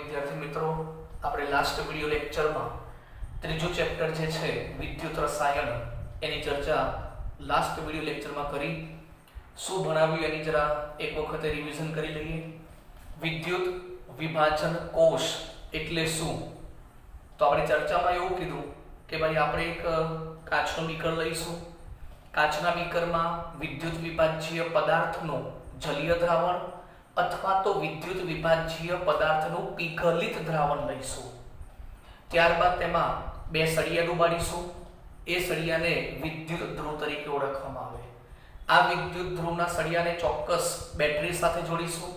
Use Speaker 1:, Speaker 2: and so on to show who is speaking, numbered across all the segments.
Speaker 1: विद्यार्थी मित्रों, આપણે લાસ્ટ વિડિયો લેક્ચરમાં ત્રીજું ચેપ્ટર જે છે વિદ્યુત રસાયણ એની ચર્ચા લાસ્ટ વિડિયો લેક્ચરમાં કરી. શું ભણાવ્યું એની જરા એક વખત રિવિઝન કરી લઈએ. વિદ્યુત વિભાજન કોષ એટલે શું? તો આપણે ચર્ચામાં એવું કીધું કે ભાઈ આપણે એક કાચનું બીકર લઈશું. કાચના બીકરમાં વિદ્યુત વિભાજ્ય પદાર્થનું જલીય દ્રાવણ અથવા તો વિદ્યુત વિભાજ્ય પદાર્થનું પીઘલિત દ્રાવણ લઈશું. ત્યારબાદ તેમાં બે સળિયા ડુબાડીશું. એ સળિયાને વિદ્યુત ધ્રુવ તરીકે ઓળખવામાં આવે. આ વિદ્યુત ધ્રુવના સળિયાને ચોક્કસ બેટરી સાથે જોડીશું.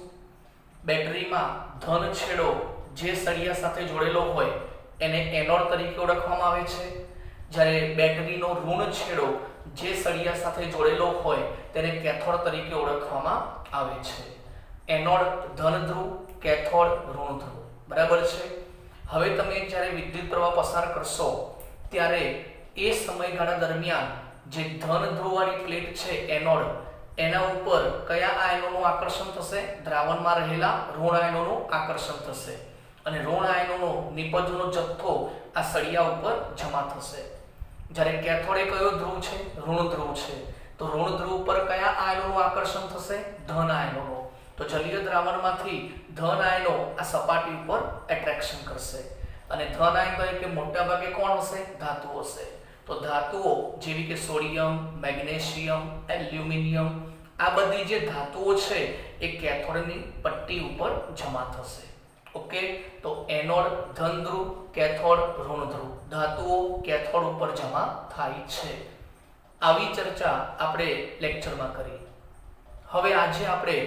Speaker 1: બેટરીમાં ધન છેડો જે સળિયા સાથે જોડેલો હોય એને એનોડ તરીકે ઓળખવામાં આવે છે, જ્યારે બેટરીનો ઋણ છેડો જે સળિયા સાથે જોડેલો હોય તેને કેથોડ તરીકે ઓળખવામાં આવે છે. એનોડ ધન ધ્રુવ, કેથોડ ઋણ ધ્રુવ. બરાબર છે. હવે તમે જ્યારે વિદ્યુત પ્રવાહ પસાર કરશો ત્યારે એ સમયગાળા દરમિયાન જે ધન ધ્રુવવાળી પ્લેટ છે એનોડ, એના ઉપર કયા આયનોનું આકર્ષણ થશે? દ્રાવણમાં રહેલા ઋણ આયનોનું આકર્ષણ થશે અને ઋણ આયનોનો નિપજનો જથ્થો આ સળિયા ઉપર જમા થશે. જ્યારે કેથોડ એ કયો ધ્રુવ છે? ઋણ ધ્રુવ છે. તો ઋણ ધ્રુવ પર કયા આયનોનું આકર્ષણ થશે? ધન આયનોનો. તો જલીય દ્રાવણમાંથી ધન આયનો આ સપાટી ઉપર એટ્રેક્શન કરશે અને ધન આયન તરીકે મોટા ભાગે કોણ હશે? ધાતુઓ હશે. તો ધાતુઓ જેવી કે સોડિયમ, મેગ્નેશિયમ, એલ્યુમિનિયમ, આ બધી જે ધાતુઓ છે એ કેથોડની પટ્ટી ઉપર જમા થશે. ઓકે. તો એનોડ ધન ધ્રુવ, કેથોડ ઋણ ધ્રુવ. ધાતુઓ કેથોડ ઉપર જમા થાય છે. આવી ચર્ચા આપણે લેક્ચરમાં કરી. હવે આજે આપણે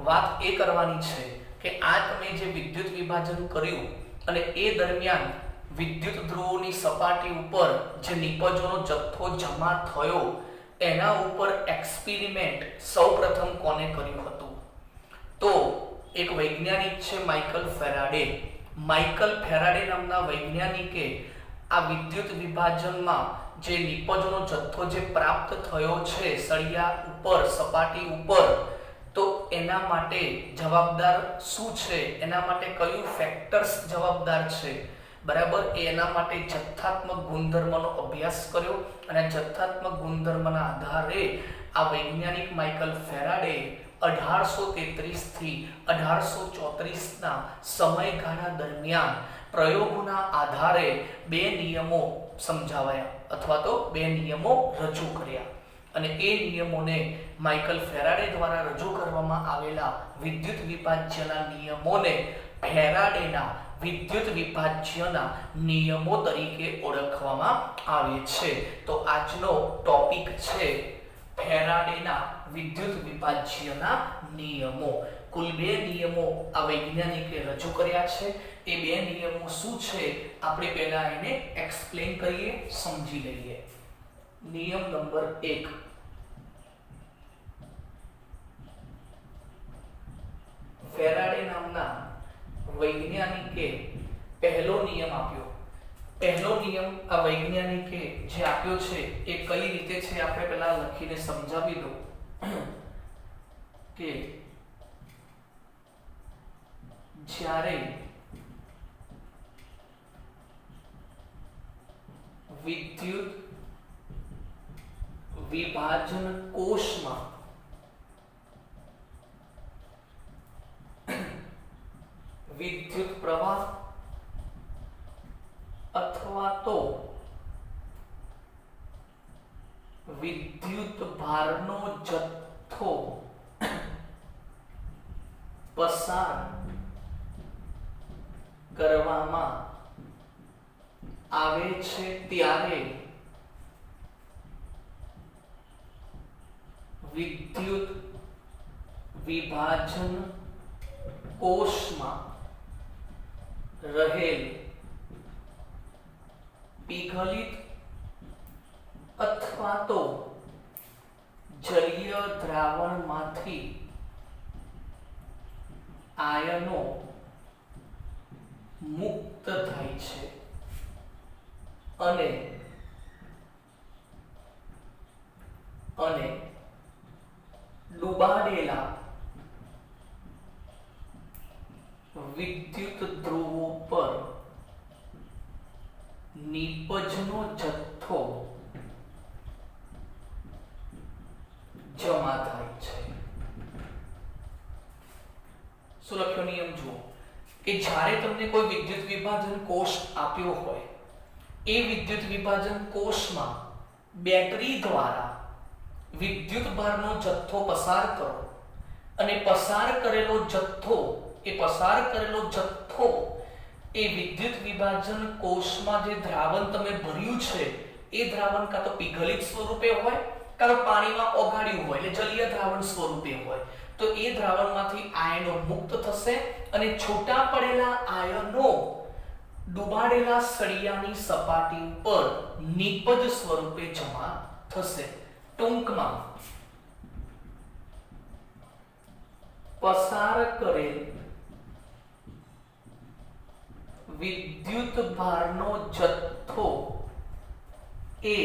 Speaker 1: વાત એ કરવાની છે કે આ તમે જે વિદ્યુત વિભાજન કર્યું અને એ દરમિયાન વિદ્યુત ધ્રુવોની સપાટી ઉપર જે નિપજોનો જથ્થો જમા થયો એના ઉપર એક્સપેરિમેન્ટ સૌપ્રથમ કોને કર્યું હતું? તો એક વૈજ્ઞાનિક છે માઇકલ ફેરાડે. માઇકલ ફેરાડે નામના વૈજ્ઞાનિકે આ વિદ્યુત વિભાજનમાં જે નિપજોનો જથ્થો જે પ્રાપ્ત થયો છે સળિયા ઉપર, સપાટી ઉપર, તો એના માટે જવાબદાર શું છે? એના માટે કયું ફેક્ટર્સ જવાબદાર છે? બરાબર. એના માટે જથ્થાત્મક ગુણધર્મનો અભ્યાસ કર્યો અને જથ્થાત્મક ગુણધર્મના આધારે આ વૈજ્ઞાનિક માઇકલ ફેરાડે 1833 થી 1834 ના સમયગાળા દરમિયાન પ્રયોગોના આધારે બે નિયમો સમજાવ્યા અથવા તો બે નિયમો રજૂ કર્યા અને એ નિયમોને માઇકલ ફેરાડે દ્વારા રજૂ કરવામાં આવેલા વિદ્યુત વિભાજ્યના નિયમોને ફેરાડેના વિદ્યુત વિભાજ્યના નિયમો તરીકે ઓળખવામાં આવે છે. તો આજનો ટોપિક છે ફેરાડેના વિદ્યુત વિભાજ્યના નિયમો. કુલ બે નિયમો આ વૈજ્ઞાનિકે રજૂ કર્યા છે. એ બે નિયમો શું છે આપણે પહેલા એને એક્સપ્લેન કરીએ, સમજી લઈએ. નિયમ નંબર 1. ફેરાડે નામના વૈજ્ઞાનિકે પહેલો નિયમ આપ્યો. પહેલો નિયમ આ વૈજ્ઞાનિકે જે આપ્યો છે એ કઈ રીતે છે આપણે પહેલા લખીને સમજાવી દઉં કે જ્યારે વિદ્યુત વિભાજન કોષમાં વિદ્યુત પ્રવાહ અથવા તો વિદ્યુત ભારનો જથ્થો પસાર કરવામાં આવે છે ત્યારે વિદ્યુત વિભાજન કોષમાં રહેલ પીઘલિત અથવા તો જલીય દ્રાવણમાંથી આયનો મુક્ત થાય છે અને ડૂબાડેલા વિદ્યુત ધ્રુવો પર નિપજનો જથ્થો જમા થાય છે. શું લખ્યો નિયમ જુઓ કે જ્યારે તમને કોઈ વિદ્યુત વિભાજન કોષ આપ્યો હોય, એ વિદ્યુત વિભાજન કોષમાં બેટરી દ્વારા વિદ્યુત ભારનો જથ્થો પસાર કરો અને પસાર કરેલો જથ્થો એ વિદ્યુત વિભાજન કોષમાં જે દ્રાવણ તમે ભર્યું છે એ દ્રાવણ કાં તો પીગલિત સ્વરૂપે હોય કાં તો પાણીમાં ઓગાળ્યું હોય એટલે જલીય દ્રાવણ સ્વરૂપે હોય, તો એ દ્રાવણમાંથી આયનો મુક્ત થશે અને છૂટા પડેલા આયનો ડુબાડેલા સળિયાની સપાટી પર નિપજ સ્વરૂપે જમા થશે. ટૂંકમાં પસાર કરેલ વિદ્યુત ભારનો જથ્થો એ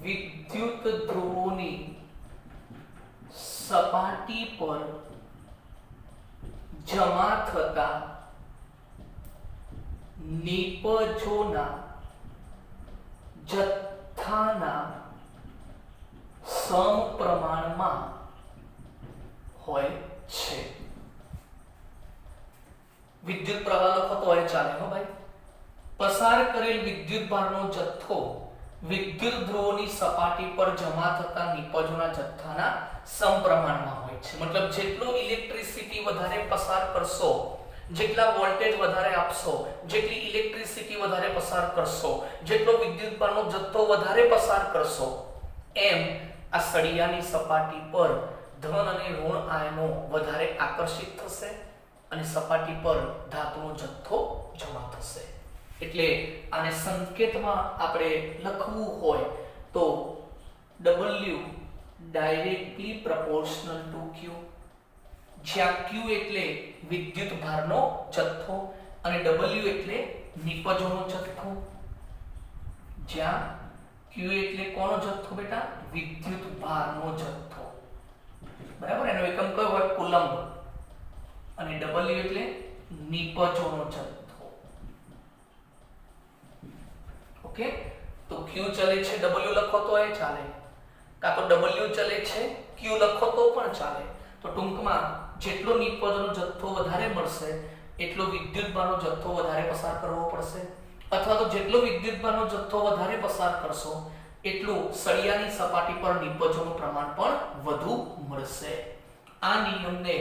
Speaker 1: વિદ્યુત ધ્રુવોની સપાટી પર જમા થતા નિપજોના જથ્થાના સમપ્રમાણમાં હોય છે. વિદ્યુત પ્રવાહ લખો તો હોય ચાલે હો ભાઈ. પસાર કરેલ વિદ્યુત ભારનો જથ્થો વિદ્યુત ધ્રુવોની સપાટી પર જમા થતા નિપજોના જથ્થાના સમપ્રમાણમાં હોય છે. મતલબ જેટલો ઇલેક્ટ્રિસિટી વધારે પસાર કરશો, જેટલા વોલ્ટેજ વધારે આપશો, જેટલી ઇલેક્ટ્રિસિટી વધારે પસાર કરશો, જેટલો વિદ્યુત ભારનો જથ્થો વધારે પસાર કરશો, એમ આ સળિયાની સપાટી પર ધન અને ઋણ આયનો વધારે આકર્ષિત થશે અને સપાટી પર ધાતુનો જથ્થો જમા થશે. એટલે આને સંકેતમાં આપણે લખવું હોય તો W directly proportional two Q, જ્યાં Q એટલે વિદ્યુત ભારનો જથ્થો અને W એટલે નિપજોનો જથ્થો. જ્યાં Q એટલે કોનો જથ્થો બેટા? વિદ્યુત ભારનો જથ્થો. બરાબર, એનો એકમ કયો હોય? કુલંબ. અને W એટલે નિપજોનો જથ્થો. ઓકે, તો Q ચલે છે, W લખો તો એ ચાલે, કાં તો W ચલે છે Q લખો તો પણ ચાલે. તો ટૂંકમાં જેટલો નિપજોનો જથ્થો વધારે મળશે એટલો વિદ્યુત ભારનો જથ્થો વધારે પસાર કરવો પડશે, અથવા તો જેટલો વિદ્યુત ભારનો જથ્થો વધારે પસાર કરશો એટલું સળિયાની સપાટી પર નિપજોનું પ્રમાણ પણ વધુ મળશે. આ નિયમને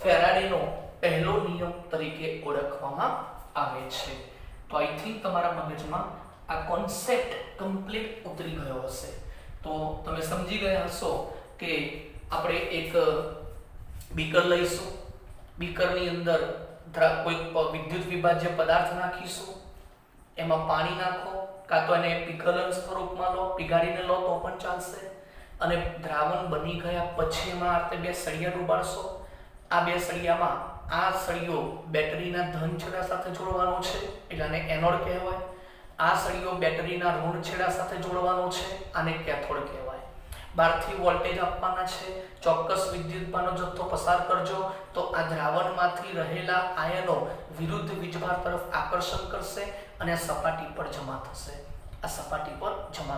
Speaker 1: ફેરાડેનો પહેલો નિયમ તરીકે ઓળખવામાં આવે છે. તો આઈ થિંક તમારા મગજમાં આ કોન્સેપ્ટ કમ્પ્લીટ ઉતરી ગયો હશે. તો તમે સમજી ગયા હશો કે આપણે એક બીકર લઈશું, બીકરની અંદર કોઈ વિદ્યુત વિભાજ્ય પદાર્થ નાખીશું, એમાં પાણી નાખો, કાં તો એને પીગલન સ્વરૂપમાં લો, પીગાડીને લો તો પણ ચાલશે, અને દ્રાવણ બની ગયા પછી એમાં બે સળિયા ડૂબાડશો. આ બે સળિયામાં આ સળિયો બેટરીના ધન છેડા સાથે જોડવાનો છે એટલે આને એનોડ કહેવાય. આ સળિયો બેટરીના ઋણ છેડા સાથે જોડવાનો છે, આને કેથોડ કહેવાય. બહારથી વોલ્ટેજ આપવાના છે, ચોક્કસ વિદ્યુતભારનો જથ્થો પસાર કરજો તો આ દ્રાવણમાંથી રહેલા આયનો વિરુદ્ધ વીજભાર તરફ આકર્ષણ કરશે અને આ સપાટી પર જમા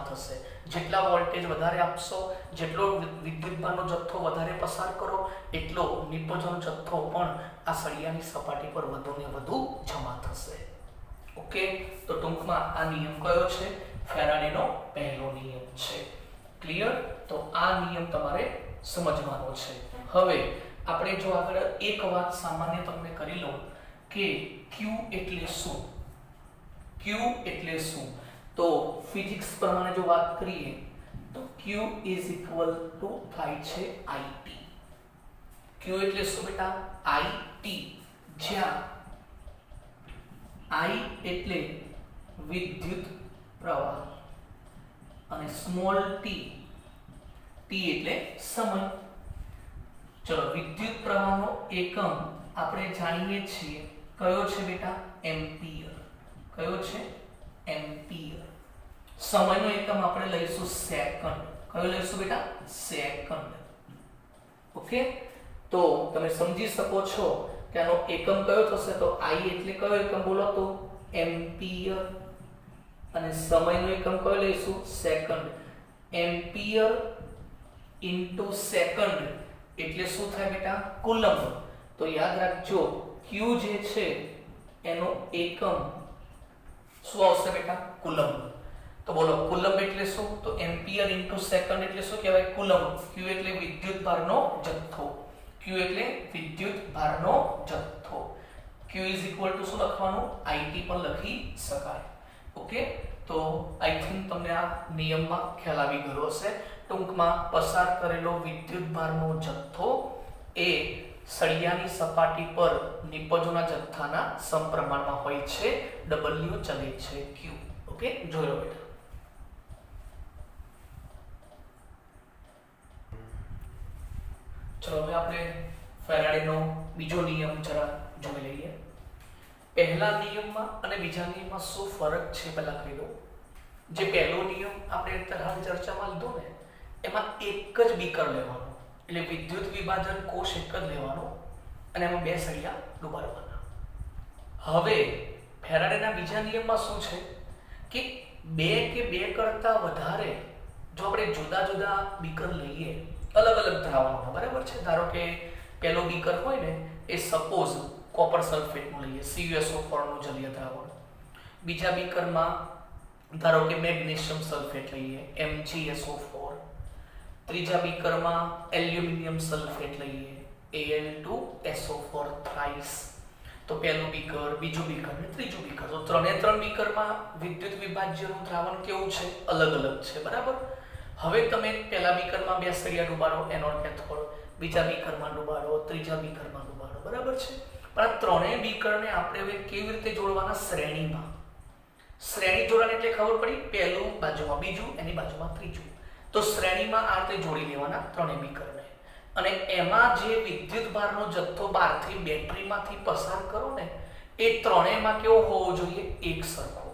Speaker 1: થશે. જેટલા વોલ્ટેજ વધારે આપશો, જેટલો વિદ્યુતભારનો જથ્થો વધારે પસાર કરો એટલો નિપજોનો જથ્થો પણ આ સળિયાની સપાટી પર વધુને વધુ જમા થશે. ઓકે, તો ટૂંકમાં આ નિયમ કયો છે? ફેરાડેનો પહેલો નિયમ છે. ક્લિયર? તો આ નિયમ તમારે સમજવાનો છે. હવે આપણે જો આગળ એક વાત સામાન્ય તમને કરી લો કે Q એટલે શું? Q એટલે શું? તો ફિઝિક્સ પ્રમાણે જો વાત કરીએ તો Q થાય છે IT. Q એટલે શું બેટા? IT, જ્યાં I એટલે વિદ્યુત પ્રવાહ અને સ્મોલ t એટલે સમય. ચલો, વિદ્યુત પ્રવાહનો એકમ આપણે જાણીએ છીએ કયો છે બેટા? એમ્પિયર. કયો છે? એમ્પિયર. સમયનો એકમ આપણે લઈશું સેકન્ડ. કયો લઈશું બેટા? સેકન્ડ. ઓકે, તો તમે સમજી શકો છો કે આનો એકમ કયો થશે? તો I એટલે કયો એકમ બોલો તો? એમ્પિયર. અને સમયનો એકમ કયો લઈશું? સેકન્ડ. એમ્પિયર ઇન્ટુ સેકન્ડ એટલે શું થાય બેટા? કુલમ્બ. તો યાદ રાખજો Q જે છે એનો એકમ શું આવશે બેટા? કુલમ્બ. તો બોલો કુલમ્બ એટલે શું? તો એમ્પિયર ઇન્ટુ સેકન્ડ એટલે શું કહેવાય? કુલમ્બ. Q એટલે વિદ્યુત ભારનો જથ્થો. Q એટલે વિદ્યુત ભારનો જથ્થો. Q શું લખવાનું? IT પણ લખી શકાય. ઓકે, તો આઈ થિંક તમને આ નિયમમાં ખ્યાલ આવી ગયો હશે. ટૂંકમાં પસાર કરેલો વિદ્યુત ભારનો જથ્થો એ સળિયાની સપાટી પર નિપજોના જથ્થાના સમપ્રમાણમાં હોય છે. W ચલે છે Q. ઓકે, જોઈ લો બેટા. ચલો હવે આપણે ફેરાડેનો બીજો નિયમ જરા જોઈ લઈએ. પહેલા નિયમમાં અને બીજા નિયમમાં શું ફરક છે પહેલા કહી દઉં. જે પહેલો નિયમ આપણે અત્યારે ચર્ચામાં લીધો ને એમાં એક જ બીકર લેવાનું, એટલે વિદ્યુત વિભાજન કોષ એક જ લેવાનો અને એમાં બે સળિયા ડુબાડવાના. હવે ફેરાડેના બીજા નિયમમાં શું છે કે બે કે બે કરતા વધારે જો આપણે જુદા જુદા બીકર લઈએ અલગ અલગ દ્રાવણોમાં, બરાબર છે. ધારો કે પહેલો બીકર હોય ને એ સપોઝ કોપર સલ્ફેટનું લઈએ, CuSO4 નું જલીય દ્રાવણ. બીજા બીકરમાં ધારો કે મેગ્નેશિયમ સલ્ફેટ લઈએ, MgSO4. ત્રીજા બીકરમાં એલ્યુમિનિયમ સલ્ફેટ લઈએ, Al2SO4 થ્રાઇસ. તો પહેલું બીકર, બીજું બીકર ને ત્રીજું બીકર. તો ત્રણે ત્રણ બીકરમાં વિદ્યુત વિભાજ્યનું દ્રાવણ કેવું છે? અલગ અલગ છે, બરાબર. હવે તમે પહેલા બીકરમાં બે સળિયા ડુબાડો, એનોડ કેથોડ, બીજા બીકરમાં ડુબાડો, ત્રીજા બીકરમાં ડુબાડો, બરાબર છે. પણ આ ત્રણેય બીકરને આપણે હવે કેવી રીતે જોડવાના? શ્રેણીમાં. શ્રેણી જોડાણ એટલે ખબર પડી, પહેલું બાજુમાં બીજું, એની બાજુમાં ત્રીજું. તો શ્રેણીમાં આ રીતે જોડી લેવાના ત્રણેય બીકરને. અને એમાં જે વિદ્યુત ભારનો જથ્થો બહારથી બેટરીમાંથી પસાર કરો ને એ ત્રણેયમાં કેવો હોવો જોઈએ? એક સરખો.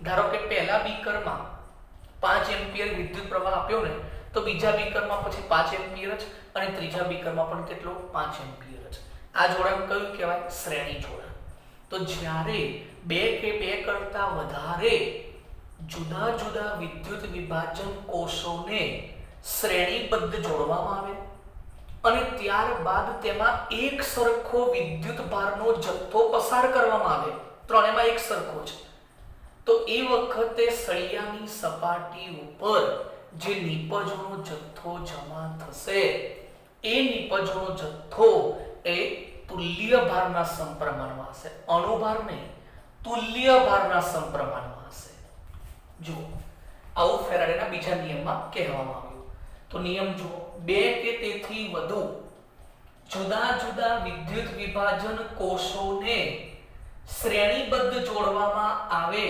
Speaker 1: ધારો કે પહેલા બીકરમાં 5 એમ્પિયર વિદ્યુત પ્રવાહ આપ્યો ને તો બીજા બીકરમાં પછી 5 એમ્પિયર જ અને ત્રીજા બીકરમાં પણ કેટલો? 5 એમ્પિયર જ. આ જોડાણ કયું કહેવાય? શ્રેણી જોડાણ. તો જ્યારે બે કે બે કરતા વધારે જુદા જુદા વિદ્યુત વિભાજન કોષોને શ્રેણીબદ્ધ જોડવામાં આવે અને ત્યારબાદ તેમાં એક સરખો વિદ્યુત ભારનો જથ્થો પસાર કરવામાં આવે, ત્રણેયમાં એક સરખો છે, તો એ વખતે સળિયાની સપાટી ઉપર જે નિપજોનો જથ્થો જમા થશે એ નિપજોનો જથ્થો એ તુલ્ય ભારના સમપ્રમાણમાં હશે. અણુભાર નહીં, તુલ્ય ભારના સમપ્રમાણમાં હશે. જો આવું ફેરાડેના બીજા નિયમમાં કહેવામાં આવ્યું. તો નિયમ જુઓ, બે કે તેથી વધુ જુદા જુદા વિદ્યુત વિભાજન કોષોને શ્રેણીબદ્ધ જોડવામાં આવે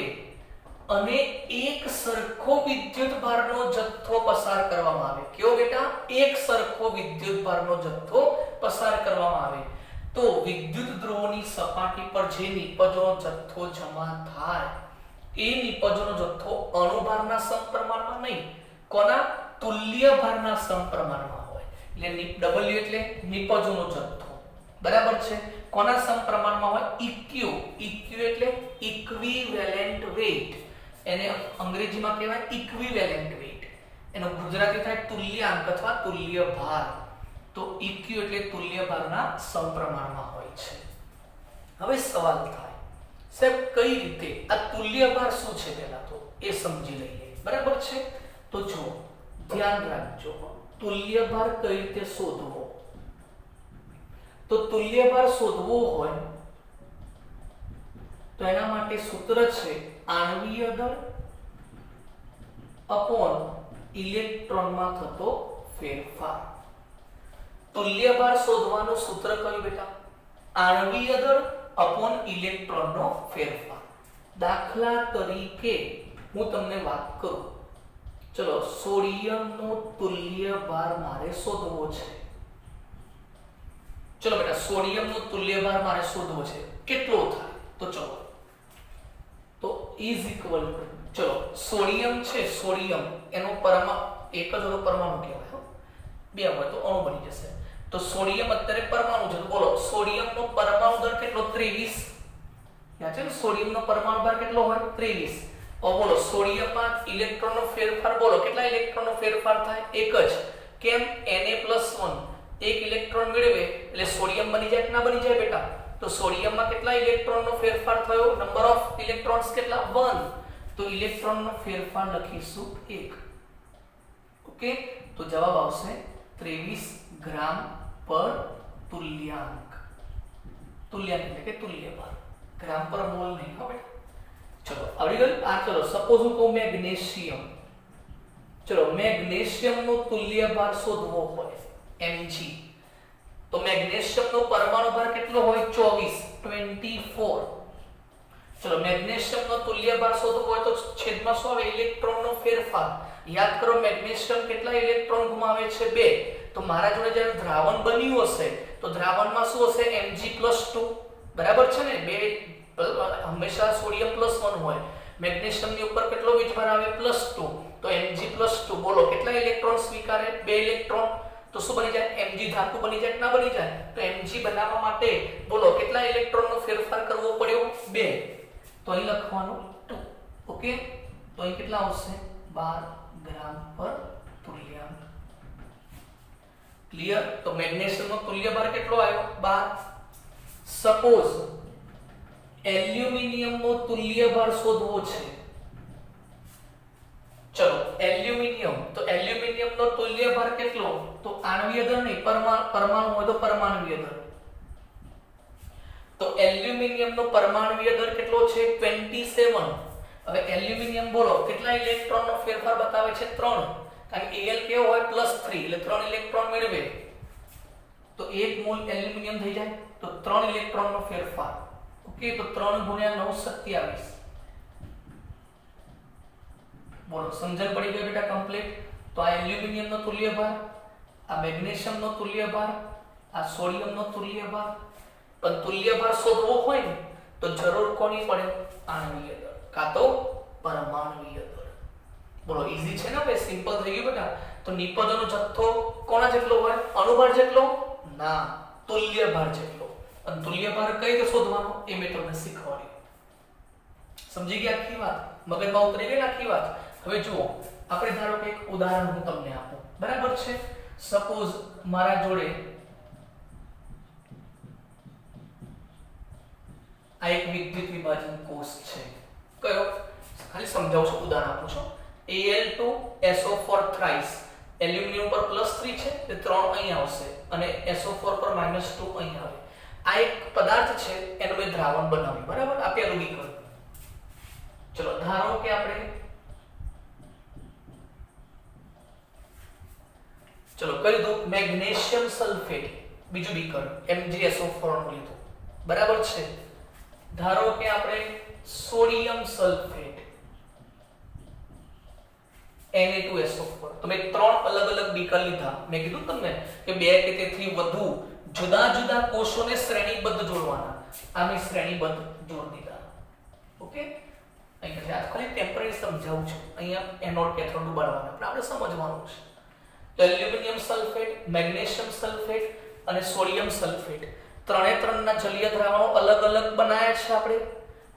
Speaker 1: અને એક સરખો વિદ્યુત ભારનો જથ્થો પસાર કરવામાં આવે. કેવો બેટા? એક સરખો વિદ્યુત ભારનો જથ્થો પસાર કરવામાં આવે તો વિદ્યુત ધ્રુવોની સપાટી પર જે નિપજોનો જથ્થો જમા થાય એ નિપજોનો જથ્થો અણુભારના સમપ્રમાણમાં નહીં, કોના? તુલ્ય ભારના સમપ્રમાણમાં હોય. એટલે W એટલે નિપજોનો જથ્થો, બરાબર છે. કોના સમપ્રમાણમાં હોય? EQ. EQ એટલે ઇક્વિવેલેન્ટ વેઇટ. એને અંગ્રેજીમાં કહેવાય ઇક્વિવેલેન્ટ વેઇટ. એનો ગુજરાતી થાય તુલ્યાંક અથવા તુલ્ય ભાર. તો EQ એટલે તુલ્ય ભારના સમપ્રમાણમાં હોય છે. હવે સવાલ થાય, સાહેબ કઈ રીતે આ તુલ્ય ભાર શું છે પહેલા તો એ સમજી લઈએ, બરાબર છે. તો જો ધ્યાન રાખજો, તુલ્ય ભાર કઈ રીતે શોધવો? તો તુલ્ય ભાર શોધવો હોય તો એના માટે સૂત્ર છે આણ્વીય દળ અપોન ઇલેક્ટ્રોનમાં થતો ફેરફાર. તુલ્ય ભાર શોધવાનું સૂત્ર કયું બેટા? આણ્વીય દળ અપોન ઇલેક્ટ્રોનનો ફેરફાર. દાખલા તરીકે હું તમને વાત કરું, ચલો સોડિયમનો તુલ્ય ભાર મારે શોધવો છે. ચલો બેટા સોડિયમનો તુલ્ય ભાર મારે શોધવો છે, કેટલો થાય? તો ચલો તો ઇઝ ઇક્વલ ટુ, ચલો સોડિયમ છે, સોડિયમ એનો પરમાણુ એક જ હોય પરમાણુ કહેવાય, બે હોય તો અણુ બની જશે. તો તો સોડિયમ અત્યારે પરમાણુ છે, બોલો સોડિયમનો પરમાણુ દર કેટલો 23, યાદ છે ને સોડિયમનો પરમાણુ ભાર કેટલો હોય 23. હવે બોલો સોડિયમમાં ઇલેક્ટ્રોનનો ફેરફાર, બોલો કેટલા ઇલેક્ટ્રોનનો ફેરફાર થાય? એક જ. કેમ? Na+1 એક ઇલેક્ટ્રોન મેળવે એટલે સોડિયમ બની જાય કે ના બની જાય બેટા? તો સોડિયમમાં કેટલા ઇલેક્ટ્રોનનો ફેરફાર થયો? નંબર ઓફ ઇલેક્ટ્રોન્સ કેટલા? 1. તો ઇલેક્ટ્રોનનો ફેરફાર લખીશું 1. ઓકે, તો જવાબ આવશે 23 ગ્રામ પર તુલ્યાંક. તુલ્યાંક એટલે કે તુલ્ય ભાર, ગ્રામ પર મોલ નહીં હો બેટા. ચલો આવડી ગયું. આ ચલો સપોઝ હું કહું મેગ્નેશિયમ. ચલો મેગ્નેશિયમનો તુલ્ય ભાર શોધવો હોય Mg, તો મેગ્નેશિયમનો પરમાણુ ભાર કેટલો હોય? 24. ચલો મેગ્નેશિયમનો તુલ્ય ભાર શોધવો હોય તો છેદમાં શું આવે? ઇલેક્ટ્રોનનો ફેરફાર. યાદ કરો મેગ્નેશિયમ કેટલા ઇલેક્ટ્રોન ગુમાવે છે? 2. તો મારા જોડે જ્યારે દ્રાવણ બન્યું હશે તો દ્રાવણમાં શું હશે? Mg+2. બરાબર છે ને? 2 હંમેશા સોડિયમ +1 હોય. મેગ્નેશિયમની ઉપર કેટલો વીજભાર આવે? +2. તો Mg+2 બોલો કેટલા ઇલેક્ટ્રોન સ્વીકારે? 2 ઇલેક્ટ્રોન. તો શું બની જાય? Mg ધાતુ બની જાય કે ના બની જાય? તો Mg બનાવવા માટે બોલો કેટલા ઇલેક્ટ્રોનનો ફેરફાર કરવો પડ્યો? 2. તો અહીં લખવાનું 2. ઓકે, તો અહીં કેટલા આવશે? 12 ગ્રામ પર તુલ્યાંક. ક્લિયર? તો મેગ્નેશિયમનો તુલ્ય ભાર કેટલો આવ્યો? 12. સપોઝ એલ્યુમિનિયમનો તુલ્ય ભાર શોધવો છે. ચલો એલ્યુમિનિયમ, તો એલ્યુમિનિયમનો તુલ્ય ભાર કેટલો? તો આણ્વીય દર નહીં, પરમાણુ હોય તો પરમાણુય દર. તો એલ્યુમિનિયમનો પરમાણુય દર કેટલો છે? 27. હવે એલ્યુમિનિયમ બોલો કેટલા ઇલેક્ટ્રોનનો ફેરફાર બતાવે છે? 3. કારણ કે Al કેવો હોય? +3 એટલે 3 ઇલેક્ટ્રોન મેળવે તો 1 મોલ એલ્યુમિનિયમ થઈ જાય. તો 3 ઇલેક્ટ્રોનનો ફેરફાર. ઓકે, તો 3 × 9 27. બોલો સમજણ પડી ગઈ બેટા કમ્પ્લીટ? તો આ એલ્યુમિનિયમનો તુલ્ય ભાર, આ મેગ્નેશિયમનો તુલ્ય ભાર, આ સોડિયમનો તુલ્ય ભાર. પણ તુલ્ય ભાર શોધવો હોય ને તો જરૂર કોની પડે? આણ્વીય દળ કાં તો પરમાણુય દળ. બોલો ઈઝી છે ને? હવે સિમ્પલ થઈ ગયું બેટા. તો નિપજોનો જથ્થો કોના જેટલો હોય? અણુભાર જેટલો? ના, તુલ્ય ભાર જેટલો. અને તુલ્ય ભાર કઈ રીતે શોધવાનો એ મેં તમને શીખવાડ્યું. સમજી ગયા આખી વાત? મગજમાં ઉતરી ગઈ આખી વાત? હવે જુઓ, આપણે ધારો કે એક ઉદાહરણ હું તમને આપું, બરાબર છે? સપોઝ મારા જોડે આ એક વિદ્યુત વિભાજન કોષ છે. કયો? ખાલી સમજાવું છું, ઉદાહરણ આપું છું. Al2SO4 thrice. એલ્યુમિનિયમ પર +3 છે તે 3 અહીં આવશે અને SO4 પર -2 અહીં આવે. આ એક પદાર્થ છે, એનું મેં દ્રાવણ બનાવ્યું, બરાબર? આ પેલું વિકલ્પ. ચલો ધારો કે આપણે ચલો કરી દો મેગ્નેશિયમ સલ્ફેટ, બીજું વિકલ્પ MgSO4 નું લીધું, બરાબર છે? ધારો કે આપણે સોડિયમ સલ્ફેટ Na2SO4. તો મેં 3 અલગ અલગ વિકલ્પ લીધા. મેં કીધું તમને કે 2 કે તેથી વધુ જુદા જુદા કોષોને શ્રેણીબદ્ધ જોડવાના. આ મેં શ્રેણીબદ્ધ જોડી દીધા. ઓકે, અહીંયા ખાલી ટેમ્પરરી સમજાવું છું. અહીંયા એનોડ કેથોડ ઉબાડવાના પણ આપણે સમજવાનું છે. તો એલ્યુમિનિયમ સલ્ફેટ, મેગ્નેશિયમ સલ્ફેટ અને સોડિયમ સલ્ફેટ ત્રણે ત્રણના જલીય દ્રાવણો અલગ અલગ બનાવ્યા છે આપણે.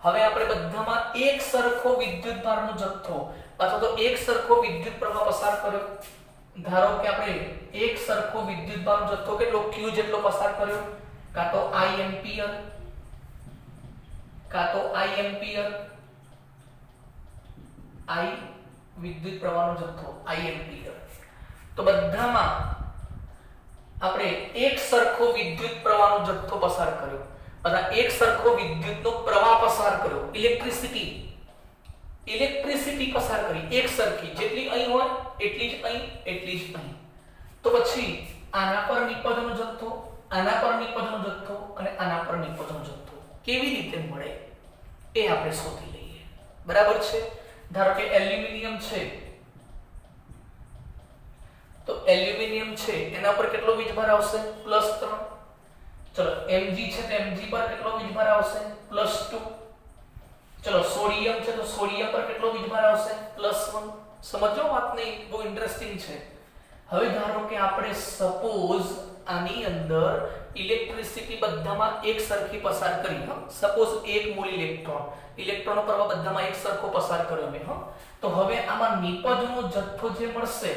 Speaker 1: હવે આપણે બધામાં એક સરખો વિદ્યુતભારનો જથ્થો અથવા તો એક સરખો વિદ્યુત પ્રવાહ પસાર કર્યો. ધારો કે આપણે એક સરખો વિદ્યુતભારનો જથ્થો કેટલો? Q જેટલો પસાર કર્યો, કાં તો I એમ્પિયર, કાં તો I એમ્પિયર, I વિદ્યુત પ્રવાહનો જથ્થો I એમ્પિયર. તો બધામાં આપણે એક સરખો વિદ્યુત પ્રવાહનો જથ્થો પસાર કર્યો અથવા એક સરખો વિદ્યુતનો પ્રવાહ પસાર કર્યો. ઇલેક્ટ્રિસિટી પસાર કરી એક સરખી, જેટલી અહીં હોય એટલી જ અહીં, એટલી જ અહીં. તો પછી આના પર નિપજનો જથ્થો, આના પર નિપજનો જથ્થો અને આના પર નિપજનો જથ્થો કેવી રીતે મળે એ આપણે શોધી લઈએ, બરાબર છે? ધારો કે એલ્યુમિનિયમ છે, તો એલ્યુમિનિયમ છે એના પર કેટલો વીજભાર આવશે? +3. ચલો Mg છે તો Mg પર કેટલો વીજભાર આવશે? +2. ચલો સોડિયમ છે તો સોડિયમ પર કેટલો વીજભાર આવશે? +1. સમજો વાતને? બહુ ઇન્ટરેસ્ટિંગ છે. હવે ધારો કે આપણે સપોઝ આની અંદર ઇલેક્ટ્રિસિટી બધામાં એક સરખી પસાર કરી હ સપોઝ 1 મોલ ઇલેક્ટ્રોનો પ્રવાહ બધામાં એક સરખો પસાર કર્યો મેં હ તો હવે આમાં નિપજનો જથ્થો જે મળશે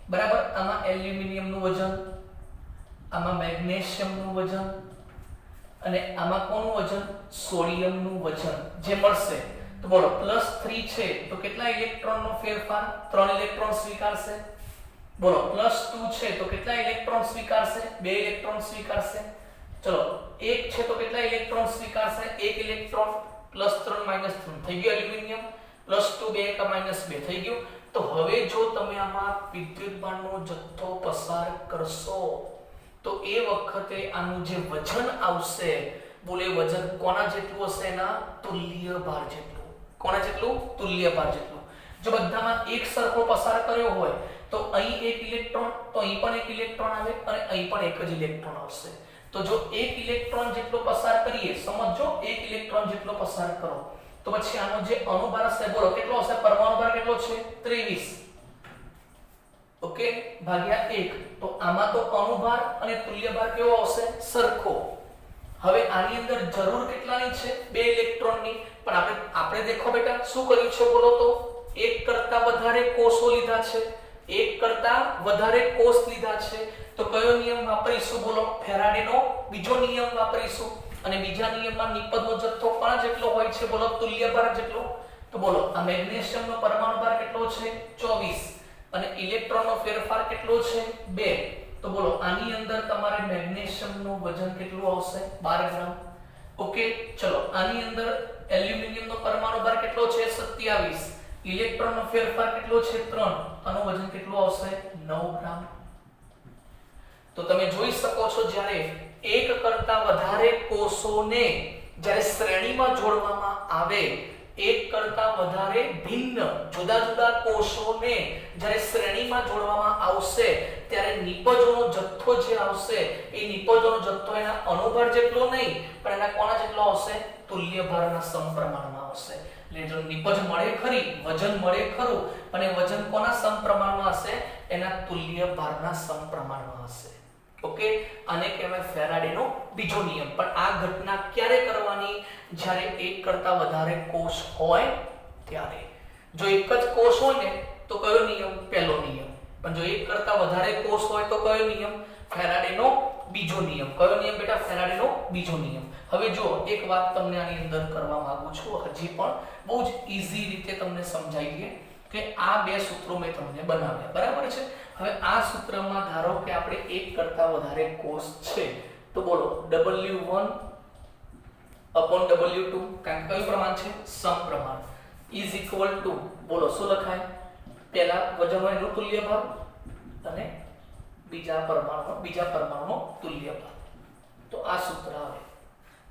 Speaker 1: બરાબર આમાં એલ્યુમિનિયમનું વજન આમાં મેગ્નેશિયમનું વજન અને આમાં કોનું વજન સોડિયમનું વજન જે મળશે તો બોલો +3 છે તો કેટલા ઇલેક્ટ્રોનનો ફેરફાર 3 ઇલેક્ટ્રોન સ્વીકારશે બોલો +2 છે તો કેટલા ઇલેક્ટ્રોન સ્વીકારશે 2 ઇલેક્ટ્રોન સ્વીકારશે ચલો 1 છે તો કેટલા ઇલેક્ટ્રોન સ્વીકારશે 1 ઇલેક્ટ્રોન +3 -3 થઈ ગયું એલ્યુમિનિયમ +2 2 -2 થઈ ગયું તો હવે જો તમે આમાં વિદ્યુતભારનો જથ્થો પસાર કરશો તો એ વખતે આનું જે વજન આવશે બોલે વજન કોના જેટલું હશે એના તુલ્ય ભાર જેટલું કોના જેટલું તુલ્ય ભાર જેટલું જો બધામાં એક સરખો પસાર કર્યો હોય તો અહીં એક ઇલેક્ટ્રોન તો અહીં પણ એક ઇલેક્ટ્રોન આવે અને અહીં પણ એક જ ઇલેક્ટ્રોન આવશે તો જો એક ઇલેક્ટ્રોન જેટલો પસાર કરીએ સમજો એક ઇલેક્ટ્રોન જેટલો પસાર કરો તો પછી આનો જે અણુભાર હશે બોલો કેટલો હશે પરમાણુ ભાર કેટલો છે 23 ઓકે ભાગ્યા 1 તો આમાં તો અણુભાર અને તુલ્ય ભાર કેવો આવશે સરખો હવે આની અંદર જરૂર કેટલાની છે 2 ઇલેક્ટ્રોનની પણ આપણે દેખો બેટા શું કર્યું છે બોલો તો એક કરતા વધારે કોષો લીધા છે એક કરતા વધારે કોષ લીધા છે તો કયો નિયમ વાપરીશું બોલો ફેરાડેનો બીજો નિયમ વાપરીશું અને બીજા નિયમમાં નિપજનો જથ્થો કોના જેટલો હોય છે બોલો તુલ્ય ભાર જેટલો તો બોલો આ મેગ્નેશિયમનો પરમાણુ ભાર કેટલો છે 24 અને ઇલેક્ટ્રોનનો ફેરફાર કેટલો છે 2 તો બોલો આની અંદર તમારે મેગ્નેશિયમનું વજન કેટલું આવશે 12 ગ્રામ ઓકે ચલો આની અંદર એલ્યુમિનિયમનો પરમાણુ ભાર કેટલો છે 27 ઇલેક્ટ્રોનનો ફેરફાર કેટલો છે 3 આનું વજન કેટલું આવશે 9 ગ્રામ તો તમે જોઈ શકો છો જ્યારે એક કરતા વધારે કોષોને જ્યારે શ્રેણીમાં જોડવામાં આવે એક કરતા વધારે ભિન્ન જુદા જુદા કોષોને જ્યારે શ્રેણીમાં જોડવામાં આવશે ત્યારે નિપજનો જથ્થો જે આવશે એ નિપજનો જથ્થો એના અણુભાર જેટલો નહીં પણ એના કોના જેટલો આવશે તુલ્ય ભારના સમપ્રમાણમાં આવશે એટલે જો નિપજ મળે ખરી વજન મળે ખરું અને વજન કોના સમપ્રમાણમાં હશે એના તુલ્ય ભારના સમપ્રમાણમાં હશે ઓકે આને કહેવાય ફેરાડેનો બીજો નિયમ પણ આ ઘટના ક્યારે કરવાની જ્યારે એક કરતા વધારે કોષ હોય ત્યારે જો એક જ કોષ હોય ને તો કયો નિયમ પહેલો નિયમ પણ જો એક કરતા વધારે કોષ હોય તો કયો નિયમ ફેરાડેનો બીજો નિયમ કયો નિયમ બેટા ફેરાડેનો બીજો નિયમ હવે જો એક વાત તમને આની અંદર કરવા માંગુ છું હજી પણ બહુ જ ઈઝી રીતે તમને સમજાઈ દે કે આ બે સૂત્રો મેં તમને બનાવ્યા બરાબર છે હવે આ સૂત્રમાં ધારો કે આપણે એક કરતા વધારે કોષ છે તો બોલો W1 W2 કારણ કયું પ્રમાણ છે સમપ્રમાણ ઇઝ ઇક્વલ ટુ બોલો શું લખાય પહેલા વજન હોય એનું તુલ્ય ભાર અને બીજા પરમાણુનો તુલ્ય ભાર તો આ સૂત્ર આવે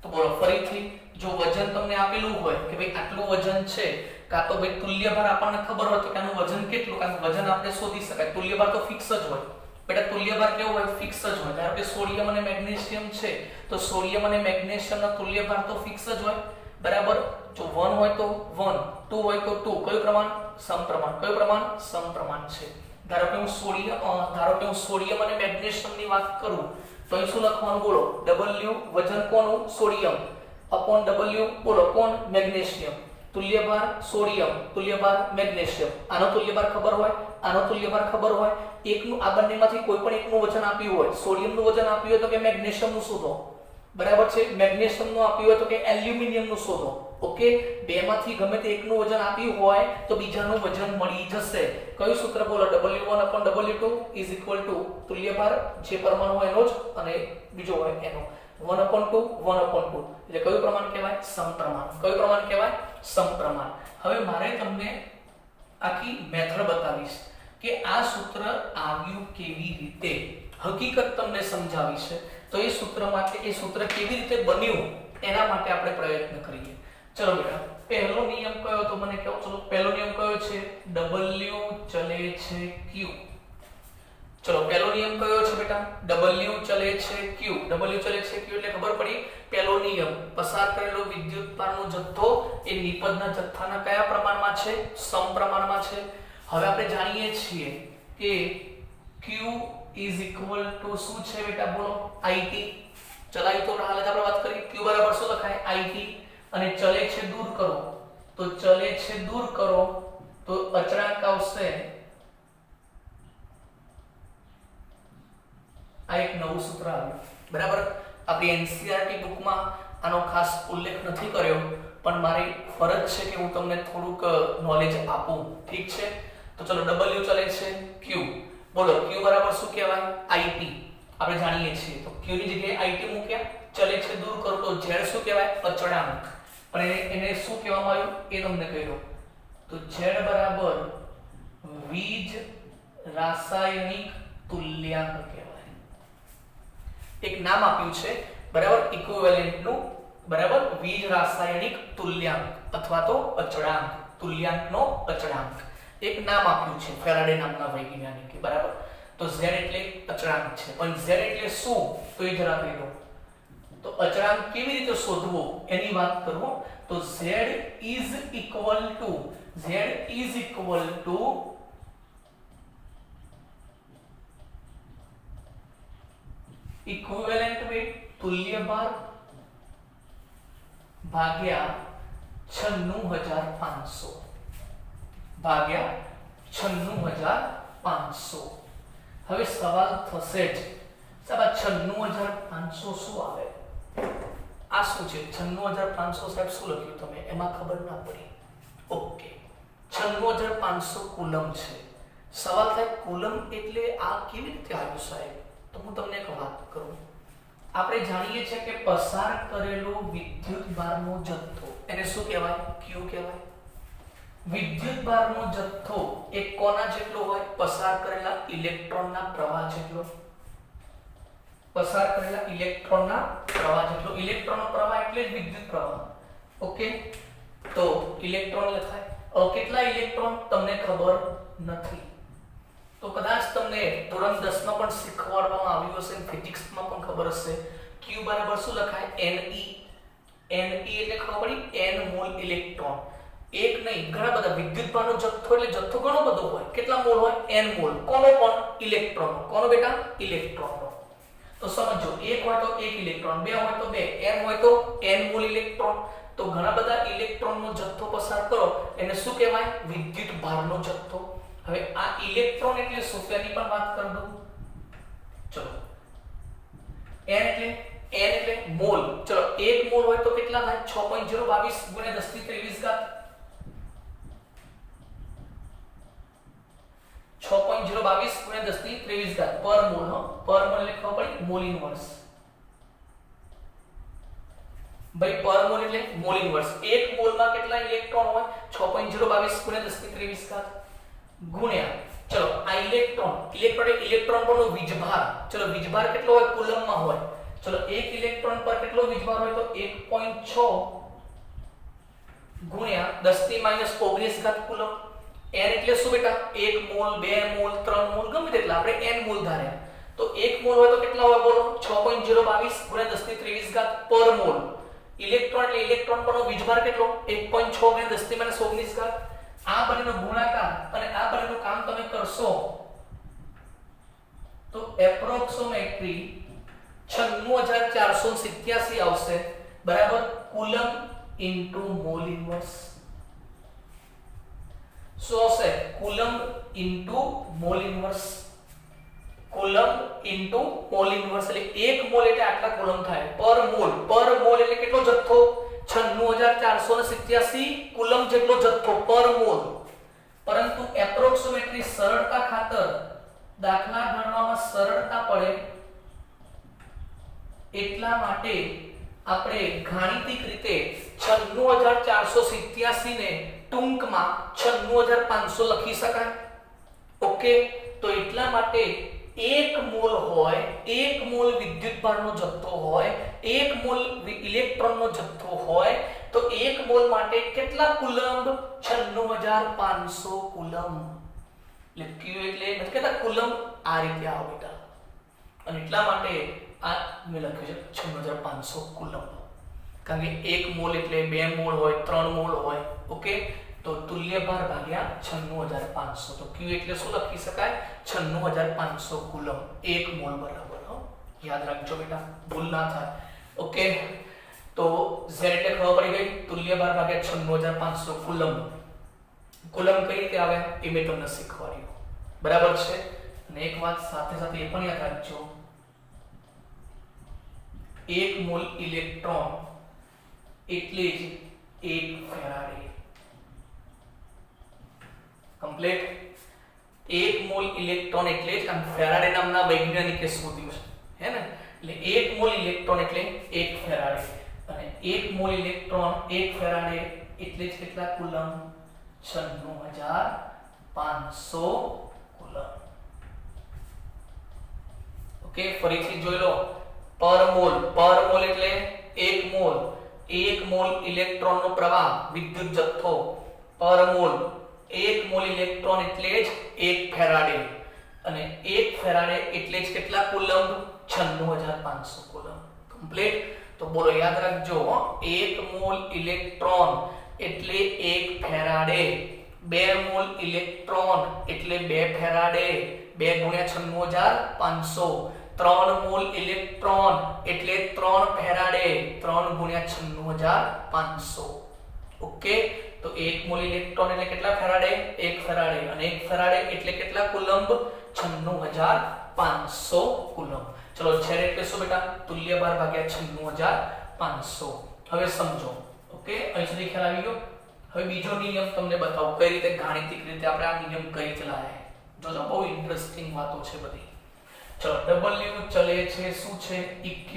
Speaker 1: તો બોલો ફરીથી જો વજન તમને આપેલું હોય કે ભાઈ આટલું વજન છે કાં તો ભાઈ તુલ્ય ભાર આપણને ખબર હોય તો કે આનું વજન કેટલું કારણ કે વજન આપણે શોધી શકાય તુલ્ય ભાર તો ફિક્સ જ હોય બેટા તુલ્ય ભાર કેવો હોય ફિક્સ જ હોય ધારો કે સોડિયમ અને મેગ્નેશિયમ છે તો સોડિયમ અને મેગ્નેશિયમનો તુલ્ય ભાર તો ફિક્સ જ હોય બરાબર જો 1 હોય તો 1 2 હોય તો 2 કયું પ્રમાણ સમપ્રમાણ કયું પ્રમાણ સમપ્રમાણ છે ધારો કે હું સોડિયમ અને મેગ્નેશિયમની વાત કરું તો અહીં શું લખવાનું બોલો W વજન કોનું સોડિયમ અપોન W બોલો કોણ મેગ્નેશિયમ તુલ્ય ભાર સોડિયમ તુલ્ય ભાર મેગ્નેશિયમ આનો તુલ્ય ભાર ખબર હોય આનો તુલ્ય ભાર ખબર હોય એકનું આ બંનેમાંથી કોઈ પણ એકનું વજન આપ્યું હોય સોડિયમનું વજન આપ્યું હોય તો કે મેગ્નેશિયમનું શોધો બરાબર છે મેગ્નેશિયમનું આપ્યું હોય તો કે એલ્યુમિનિયમનું શોધો ઓકે બેમાંથી ગમે તે એકનું વજન આપ્યું હોય તો બીજાનું વજન મળી જશે કયું સૂત્ર બોલો W1 W2 તુલ્ય ભાર જે પરમાણુ હોય એનો જ અને બીજો હોય એનો 1/2 એટલે કયું પ્રમાણ કહેવાય સમપ્રમાણ કયું પ્રમાણ કહેવાય સમપ્રમાણ હવે મારે તમને આખી મેથડ બતાવીશ કે આ સૂત્ર આવ્યું કેવી રીતે હકીકત તમને સમજાવી છે તો એ સૂત્ર માટે એ સૂત્ર કેવી રીતે બન્યું એના માટે આપણે પ્રયત્ન કરીએ ચલો બેટા પહેલો નિયમ કયો તો મને કહો ચલો પહેલો નિયમ કયો છે W ચલે છે Q ચલો પહેલો નિયમ કયો છે બેટા W ચલે છે Q એટલે ખબર પડી પહેલો નિયમ પસાર કરેલો વિદ્યુતભારનો જથ્થો એ નિપજના જથ્થાના કયા પ્રમાણમાં છે સમપ્રમાણમાં છે હવે આપણે જાણીએ છીએ કે Q ઇઝ ઇક્વલ ટુ શું છે બેટા બોલો IT ચલાવી તો હાલ આપણે વાત કરી q બરાબર શું લખાય IT અને ચલે છે દૂર કરો તો ચલે છે દૂર કરો તો અચળાંક આવશે આ એક નવું સૂત્ર આવ્યું બરાબર આપણી NCERT બુકમાં આનો ખાસ ઉલ્લેખ નથી કર્યો પણ મારી ફરજ છે કે હું તમને થોડુંક નોલેજ આપું ઠીક છે તો ચલો W ચલે છે q બોલો q બરાબર શું કહેવાય IT આપણે જાણીએ છીએ તો q ની જગ્યાએ IT મૂક્યા ચલે છે દૂર કરો તો z શું કહેવાય અચળાંક પણ એને શું કહેવામાં આવ્યું એ તમને કહ્યું તો z બરાબર વીજ રાસાયણિક તુલ્યાંક કહેવાય એક નામ આપ્યું છે બરાબર ઇક્વિવેલેન્ટ નું બરાબર વીજ રાસાયણિક તુલ્યાંક અથવા તો અચળાંક તુલ્યાંકનો અચળાંક એક નામ આપ્યું છે ફેરાડે નામના વૈજ્ઞાનિકે બરાબર તો z એટલે અચળાંક છે પણ z એટલે શું તો એ જરા કહી દો તો અચળાંક કેવી રીતે શોધવો એની વાત કરું તો z is equal to equivalent weight तुल्य भार भाग्या 96500 भाग्या 96500 હવે સવાલ થશે જ સાહેબ 96500 શું આવે આ શું છે 96500 સાહેબ શું લખ્યું તમે એમાં ખબર ના પડી ઓકે 96500 કુલમ છે સવાલ થાય કુલમ એટલે આ કેવી રીતે આવ્યું સાહેબ તો હું તમને એક વાત કરું આપણે જાણીએ છીએ કે પસાર કરેલો વિદ્યુત ભારનો જથ્થો એને શું કહેવાય q કહેવાય વિદ્યુત ભારનો જથ્થો એ કોના જેટલો હોય પસાર કરેલા ઇલેક્ટ્રોનના પ્રવાહ જેટલો પસાર કરેલા ઇલેક્ટ્રોનના પ્રવાહ જેટલો ઇલેક્ટ્રોનનો પ્રવાહ એટલે જ વિદ્યુત પ્રવાહ ઓકે તો ઇલેક્ટ્રોન લખાય કેટલા ઇલેક્ટ્રોન તમને ખબર નથી તો કદાચ તમને ધોરણ 10 માં પણ શીખવાડવામાં આવ્યું હશે ફિઝિક્સમાં પણ ખબર હશે q બરાબર શું લખાય Ne એટલે ખબર પડી n મોલ ઇલેક્ટ્રોન એક નહીં ઘણા બધા વિદ્યુત ભારનો જથ્થો એટલે જથ્થો ઘણો બધો હોય કેટલા મોલ હોય n મોલ કોનો પણ ઇલેક્ટ્રોન કોનો બેટા ઇલેક્ટ્રોનનો તો સમજો એક હોય તો એક ઇલેક્ટ્રોન બે હોય તો બે n હોય તો n મોલ ઇલેક્ટ્રોન તો ઘણા બધા ઇલેક્ટ્રોનનો જથ્થો પસાર કરો એને શું કહેવાય વિદ્યુત ભારનો જથ્થો હવે આ ઇલેક્ટ્રોન એટલે શું તેની પણ વાત કરી દઉં ચલો n એટલે મોલ ચલો 1 મોલ હોય તો કેટલા થાય 6.022 * 1023 ઘાત 6.022 * 1023 ઘાત પર મોલ પર મોલ એટલે ખબર પડી મોલ ઇન્વર્સ ભાઈ પર મોલ એટલે મોલ ઇન્વર્સ 1 મોલમાં કેટલા ઇલેક્ટ્રોન હોય 6.022 * 1023 ઘાત ગુણ્યા ચલો આ ઇલેક્ટ્રોન ઇલેક્ટ્રોન પરનો વીજભાર ચલો વીજભાર કેટલો હોય કુલમમાં હોય ચલો એક ઇલેક્ટ્રોન પર કેટલો વીજભાર હોય તો 1.6 ગુણ્યા 10⁻19 ઘાત કુલમ n એટલે શું બેટા 1 મોલ 2 મોલ 3 મોલ ગમે તેટલા આપણે n મોલ ધાર્યા તો 1 મોલ હોય તો કેટલા હોય બોલો 6.022 * 1023 ઘાત પર મોલ ઇલેક્ટ્રોન એટલે ઇલેક્ટ્રોન પરનો વીજભાર કેટલો 1.6 * 10⁻19 ઘાત આ બંનેનો ગુણાકાર અને આ બંનેનું કામ તમે કરશો તો એપ્રોક્સિમેટલી 96487 આવશે બરાબર કુલમ ઇન્ટુ મોલ ઇન્વર્સ શું આવશે કુલમ ઇન્ટુ મોલ ઇન્વર્સ એટલે 1 મોલ એટલે આટલા કુલમ થાય પર મોલ એટલે કેટલો જથ્થો 96487 કુલમ જેટલો જથ્થો પર મોલ પરંતુ એપ્રોક્સિમેટલી સરળતા ખાતર દાખલા ગણવામાં સરળતા પડે એટલા માટે આપણે ગાણિતિક રીતે 96487 ને ટૂંકમાં 96500 લખી શકાય ઓકે તો એટલા માટે 1 મોલ હોય 1 મોલ વિદ્યુતભારનો જથ્થો હોય 1 મોલ ઇલેક્ટ્રોનનો જથ્થો હોય તો 1 મોલ માટે કેટલા કુલમ 96500 કુલમ એટલે q એટલે નથી કહેતા કુલમ આ રીતે આવે બેટા અને એટલા માટે આ મેં લખ્યું છે 6500 કુલમ કારણ કે 1 મોલ એટલે 2 મોલ હોય 3 મોલ હોય ઓકે તો તુલ્ય ભાર ભાગ્યા 96500 તો Q એટલે શું લખી શકાય 96500 કુલમ 1 મોલ બરાબર હો યાદ રાખજો બેટા ભૂલ ના થાય ઓકે તો Z એટલે ખબર પડી ગઈ તુલ્ય ભાર ભાગ્યા 96500 કુલમ કુલમ કઈ રીતે આવે એ મેં તમને શીખવાડ્યું બરાબર છે અને એક વાત સાથે સાથે એ પણ યાદ રાખજો 1 મોલ ઇલેક્ટ્રોન એટલે જ 1 ફેરાડે કમ્પ્લીટ 1 મોલ ઇલેક્ટ્રોન એટલે જ આ ફેરાડે નામના વૈજ્ઞાનિકે શોધ્યું છે હે ને એટલે 1 મોલ ઇલેક્ટ્રોન એટલે 1 ફેરાડે અને 1 મોલ ઇલેક્ટ્રોન 1 ફેરાડે એટલે જ કેટલા કુલમ 96500 કુલમ ઓકે ફરીથી જોઈ લો પર મોલ એટલે 1 મોલ ઇલેક્ટ્રોન નો પ્રવાહ વિદ્યુત જથ્થો પર મોલ 1 મોલ ઇલેક્ટ્રોન એટલે જ 1 ફેરાડે અને 1 ફેરાડે એટલે જ કેટલા કુલમ 96500 કુલમ કમ્પ્લીટ તો બોલો યાદ રાખજો 1 મોલ ઇલેક્ટ્રોન એટલે 1 ફેરાડે 2 મોલ ઇલેક્ટ્રોન એટલે 2 ફેરાડે 2 ગુણ્યા 96500 3 મોલ ઇલેક્ટ્રોન એટલે 3 ફેરાડે 3 ગુણ્યા 96500 ઓકે તો 1 મોલ ઇલેક્ટ્રોન એટલે કેટલા ફેરાડે 1 ફેરાડે અને 1 ફેરાડે એટલે કેટલા કુલમ 96500 કુલમ ચલો છેડ એટલે શું બેટા તુલ્ય ભાર ભાગ્યા 96500 હવે સમજો ઓકે અહીં સુધી ખ્યાલ આવી ગયો હવે બીજો નિયમ તમને બતાવું કઈ રીતે ગાણિતિક રીતે આપણે આ નિયમ કઈ રીતે લાયા જોજો બહુ ઇન્ટરેસ્ટિંગ વાતો છે બધી ચલો W ચલે છે શું છે EQ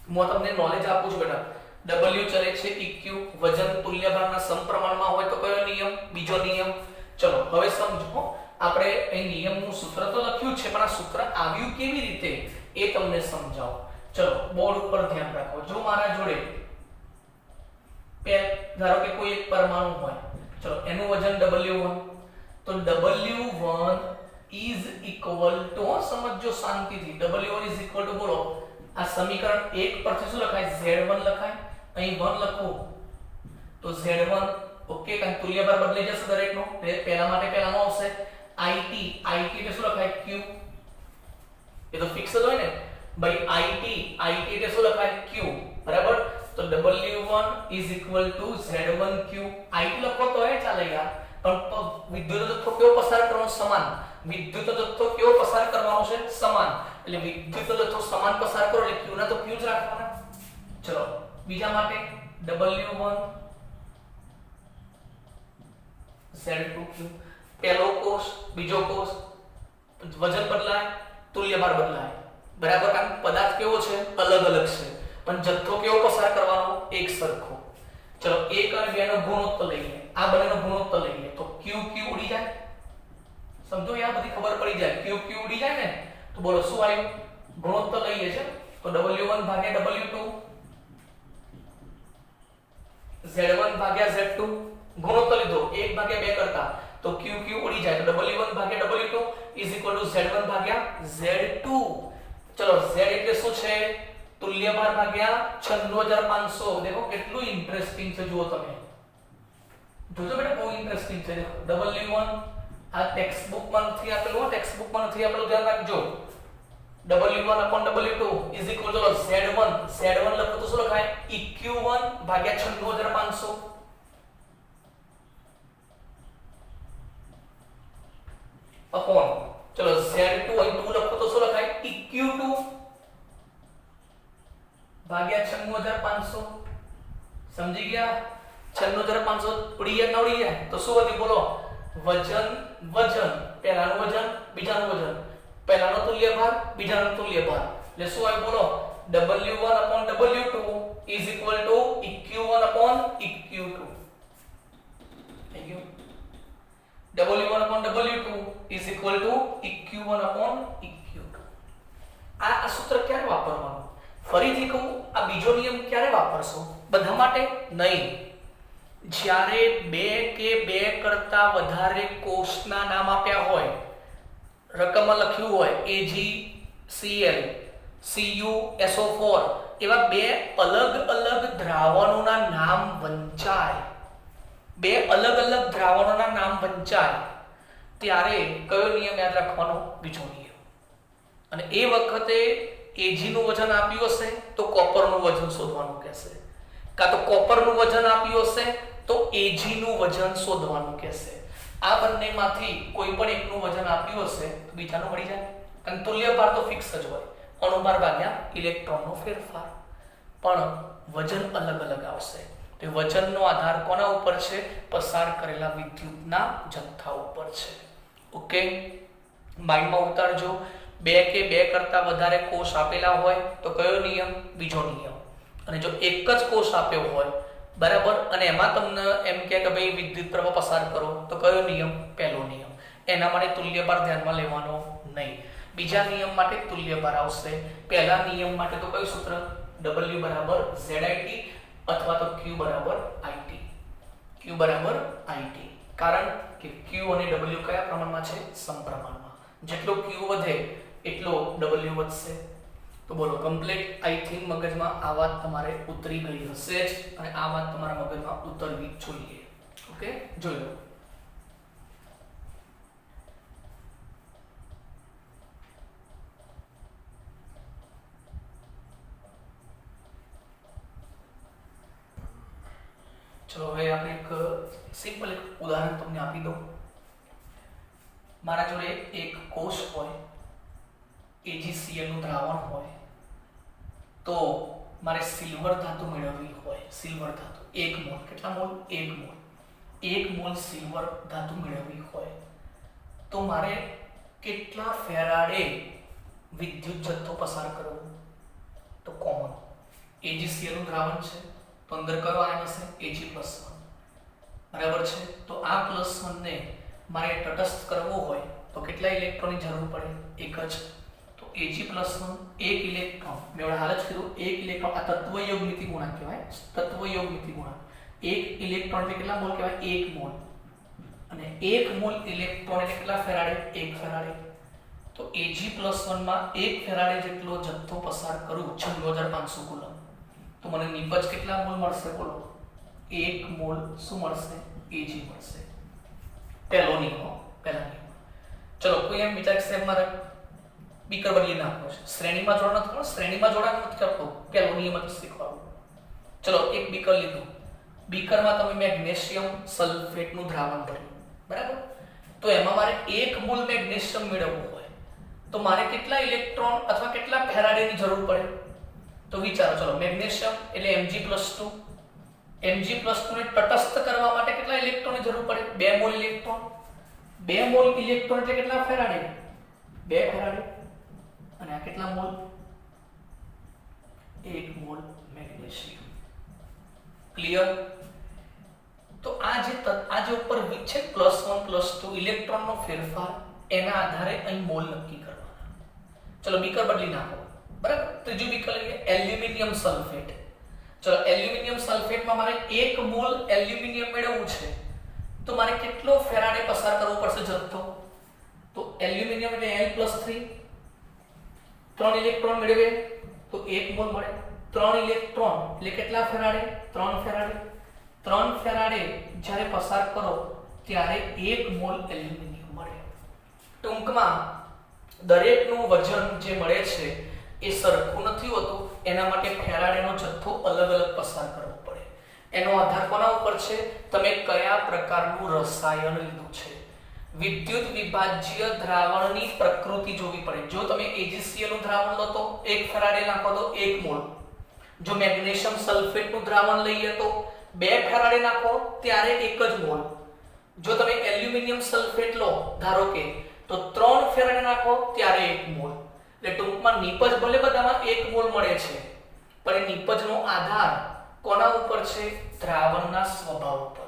Speaker 1: હું તમને નોલેજ આપું છું બેટા W ચલે છે EQ વજન તુલ્ય ભારના સમપ્રમાણમાં હોય તો કયો નિયમ બીજો નિયમ ચલો હવે સમજો આપણે અહીં નિયમનું સૂત્ર તો લખ્યું છે પણ આ સૂત્ર આવ્યું કેવી રીતે એ તમને સમજાવો ચલો બોર્ડ ઉપર ધ્યાન રાખો જો મારા જોડે ધારો કે કોઈ એક પરમાણુ હોય ચલો એનું વજન W1 તો W1 is equal to સમજો શાંતિથી W1 is equal to બોલો આ સમીકરણ 1 પરથી શું લખાય Z1 લખાય અહીં 1 લખો તો Z1 ઓકે કારણ તુલ્ય ભાર બદલાઈ જશે દરેકનો પહેલા માટે પહેલામાં આવશે IT એટલે શું લખાય Q એ તો ફિક્સ જ હોય ને ભાઈ IT એટલે શું લખાય Q બરાબર તો W1 is equal to Z1Q IT લખો તો એ ચાલે યાર પણ વિદ્યુત જથ્થો કેવો પસાર કરવાનો સમાન વિદ્યુત જથ્થો કેવો પસાર કરવાનો છે સમાન એટલે વિદ્યુત જથ્થો સમાન પસાર કરો એટલે Q ના તો Q જ રાખવાના ચલો બીજા માટે W1 Z2Q પહેલો કોષ બીજો કોષ વજન બદલાય તુલ્ય ભાર બદલાય બરાબર કારણ પદાર્થ કેવો છે અલગ અલગ છે પણ જથ્થો કેવો પસાર કરવાનો એક સરખો ચલો 1 અને 2 નો ગુણોત્તર લઈએ આ બંનેનો ગુણોત્તર લઈએ તો Q ઉડી જાય સમજો યાર બધી ખબર પડી જાય Q ઉડી જાય ને તો બોલો શું આવ્યું ગુણોત્તર લઈએ છે તો W1 ભાગ્યા W2 Z1 ભાગ્યા Z2 ગુણોત્તર લીધો 1 ભાગ્યા 2 કરતા તો Q ઉડી જાય તો W1 ભાગ્યા W2 Z1 ભાગ્યા Z2 ચલો Z એટલે શું છે તુલ્ય ભાર ભાગ્યા 96500 દેખો કેટલું ઇન્ટરેસ્ટિંગ છે જુઓ તમે જોજો બેટા બહુ ઇન્ટરેસ્ટિંગ છે દેખો W1 આ ટેક્સ્ટ બુક માં નથી આપેલું ધ્યાન રાખજો W1/W2 ચલો Z1 લખો તો શું લખાય EQ1 ભાગ્યા 96500 अपॉन चलो Z2 અહીં 2 લખો તો શું લખાય EQ2 ભાગ્યા 96500 સમજી ગયા 96500 ઉડી ગયા ના ઉડી ગયા તો શું વધ્યું બોલો વજન પહેલાનું વજન બીજાનું વજન પહેલાનો તુલ્ય ભાર બીજાનો તુલ્ય ભાર એટલે શું આવ્યું બોલો W1/W2 EQ1/EQ2 થઈ ગયું W1/W2 EQ1/EQ2 આ સૂત્ર ક્યારે વાપરવાનું ફરીથી કહું આ બીજો નિયમ ક્યારે વાપરશો બધા માટે નહીં જ્યારે બે કે બે કરતા વધારે કોષના નામ આપ્યા હોય રકમમાં લખ્યું હોય AgCl CuSO4 એવા બે અલગ અલગ દ્રાવણોના નામ વંચાય બે અલગ અલગ દ્રાવણોના નામ વંચાય ત્યારે કયો નિયમ યાદ રાખવાનો? બીજો નિયમ. અને એ વખતે Ag નું વજન આપ્યું હશે તો કોપરનું વજન શોધવાનું કહેશે, કાં તો કોપરનું વજન આપ્યું હશે તો Ag નું વજન શોધવાનું કહેશે. આ બંનેમાંથી કોઈ પણ એકનું વજન આપ્યું હશે તો બીજાનું મળી જાય. અને તુલ્ય ભાર તો ફિક્સ જ હોય, અણુભાર ભાગ્યા ઇલેક્ટ્રોનનો ફેરફાર. પણ વજન અલગ અલગ આવશે. તો વજનનો આધાર કોના ઉપર છે? પસાર કરેલા વિદ્યુતના જથ્થા ઉપર છે. ઓકે, માઇન્ડમાં ઉતારજો. બે કે બે કરતા વધારે કોષ આપેલા હોય તો કયો નિયમ? બીજો નિયમ. અને જો એક જ કોષ આપ્યો હોય, બરાબર, અને એમાં તમને એમ કે ભાઈ વિદ્યુત પ્રવાહ પસાર કરો તો કયો નિયમ? પહેલો નિયમ. એના માટે તુલ્ય ભાર ધ્યાનમાં લેવાનો નહીં. બીજા નિયમ માટે તુલ્ય ભાર આવશે. પહેલા નિયમ માટે તો કયું સૂત્ર? W બરાબર ZIT અથવા તો Q બરાબર IT. Q બરાબર IT. કારણ કે Q અને W કયા પ્રમાણમાં છે? સમપ્રમાણમાં. જેટલો Q વધે એટલો W વધશે. તો બોલો કમ્પ્લીટ. આઈ થિંક મગજમાં આ વાત તમારે ઉતરી ગઈ હશે જ, અને આ વાત તમારા મગજમાં ઉતરવી જોઈએ. ઓકે, જોઈ લો. ચલો હવે આપણે એક સિમ્પલ ઉદાહરણ તમને આપી દઉં. મારા જોડે એક કોષ હોય, AgCl નું દ્રાવણ હોય, તો મારે સિલ્વર ધાતુ મેળવવી હોય. સિલ્વર ધાતુ 1 મોલ. કેટલા મોલ? 1 મોલ. 1 મોલ સિલ્વર ધાતુ મેળવવી હોય તો મારે કેટલા ફેરાડે વિદ્યુત જથ્થો પસાર કરવો? તો કોમન AgCl નું દ્રાવણ છે તો અંદર કયો આયન હશે? Ag+1. બરાબર છે. તો આ +1 ને મારે તટસ્થ કરવો હોય તો કેટલા ઇલેક્ટ્રોનની જરૂર પડે? એક જ. તો Ag+1 એક ઇલેક્ટ્રોન, મેં હાલ જ કીધું એક ઇલેક્ટ્રોન, આ તત્વયોગ મિતિ ગુણાંક કહેવાય. તત્વયોગ મિતિ ગુણાંક. એક ઇલેક્ટ્રોન એટલે કેટલા મોલ કહેવાય? 1 મોલ. અને 1 મોલ ઇલેક્ટ્રોન એટલે કેટલા ફેરાડે? 1 ફેરાડે. તો Ag+1 માં 1 ફેરાડે જેટલો જથ્થો પસાર કરું, 96500 કુલમ, તો મને નિપજ કેટલા મોલ મળશે? બોલો. 1 મોલ શું મળશે? Ag મળશે. પહેલો નિયમ. પહેલા નિયમ. ચલો કોઈ એમ વિચાર કે મારે બીકર બદલી નાખવો છે, શ્રેણીમાં જોડાણ નથી કરવું, શ્રેણીમાં જોડાણ નથી કરતો, પહેલો નિયમ જ શીખવાડું. ચલો એક બીકર લીધું. બીકરમાં તમે મેગ્નેશિયમ સલ્ફેટનું દ્રાવણ ભર્યું, બરાબર. તો એમાં મારે 1 મોલ મેગ્નેશિયમ મેળવવું હોય તો મારે કેટલા ઇલેક્ટ્રોન અથવા કેટલા ફેરાડેની જરૂર પડે? તો વિચારો. ચલો મેગ્નેશિયમ એટલે Mg+2. Mg+2 ને તટસ્થ કરવા માટે કેટલા ઇલેક્ટ્રોનની જરૂર પડે? 2 મોલ ઇલેક્ટ્રોન. 2 મોલ ઇલેક્ટ્રોન એટલે કેટલા ફેરાડે? 2 ફેરાડે. અને આ કેટલા મોલ? 1 mall magnesium. ક્લિયર? તો આ જે ઉપર છે +1+2 ઇલેક્ટ્રોનનો ફેરફાર, એના આધારે અહીં મોલ નક્કી કરવાના. ચલો બીકર બદલી નાખો, બરાબર. ત્રીજું બીકર લઈએ એલ્યુમિનિયમ સલ્ફેટ. ચલો એલ્યુમિનિયમ સલ્ફેટમાં મારે 1 મોલ એલ્યુમિનિયમ મેળવવું છે તો મારે કેટલો ફેરાડે પસાર કરવો પડશે જથ્થો? તો એલ્યુમિનિયમ એટલે Al+3, 3 ઇલેક્ટ્રોન મેળવે તો 1 મોલ મળે. 3 ઇલેક્ટ્રોન એટલે કેટલા ફેરાડે? 3 ફેરાડે. 3 ફેરાડે જ્યારે પસાર કરો ત્યારે 1 મોલ એલ્યુમિનિયમ મળે. ટૂંકમાં દરેકનું વજન જે મળે છે એ સરખું નથી હોતું, એના માટે ફેરાડેનો જથ્થો અલગ અલગ પસાર કરવો પડે. એનો આધાર કોના ઉપર છે? તમે કયા પ્રકારનું રસાયણ લીધું છે. વિદ્યુત વિભાજ્ય દ્રાવણની પ્રકૃતિ જોવી પડે. જો તમે AgCl નું દ્રાવણ લો તો 1 ફેરાડે નાખો તો 1 મોલ. જો મેગ્નેશિયમ સલ્ફેટનું દ્રાવણ લઈએ તો 2 ફેરાડે નાખો ત્યારે 1 જ મોલ. જો તમે એલ્યુમિનિયમ સલ્ફેટ લો ધારો કે તો 3 ફેરાડે નાખો ત્યારે 1 મોલ. એટલે ટૂંકમાં નિપજ ભલે બધામાં 1 મોલ મળે છે, પણ એ નિપજનો આધાર કોના ઉપર છે? દ્રાવણના સ્વભાવ ઉપર.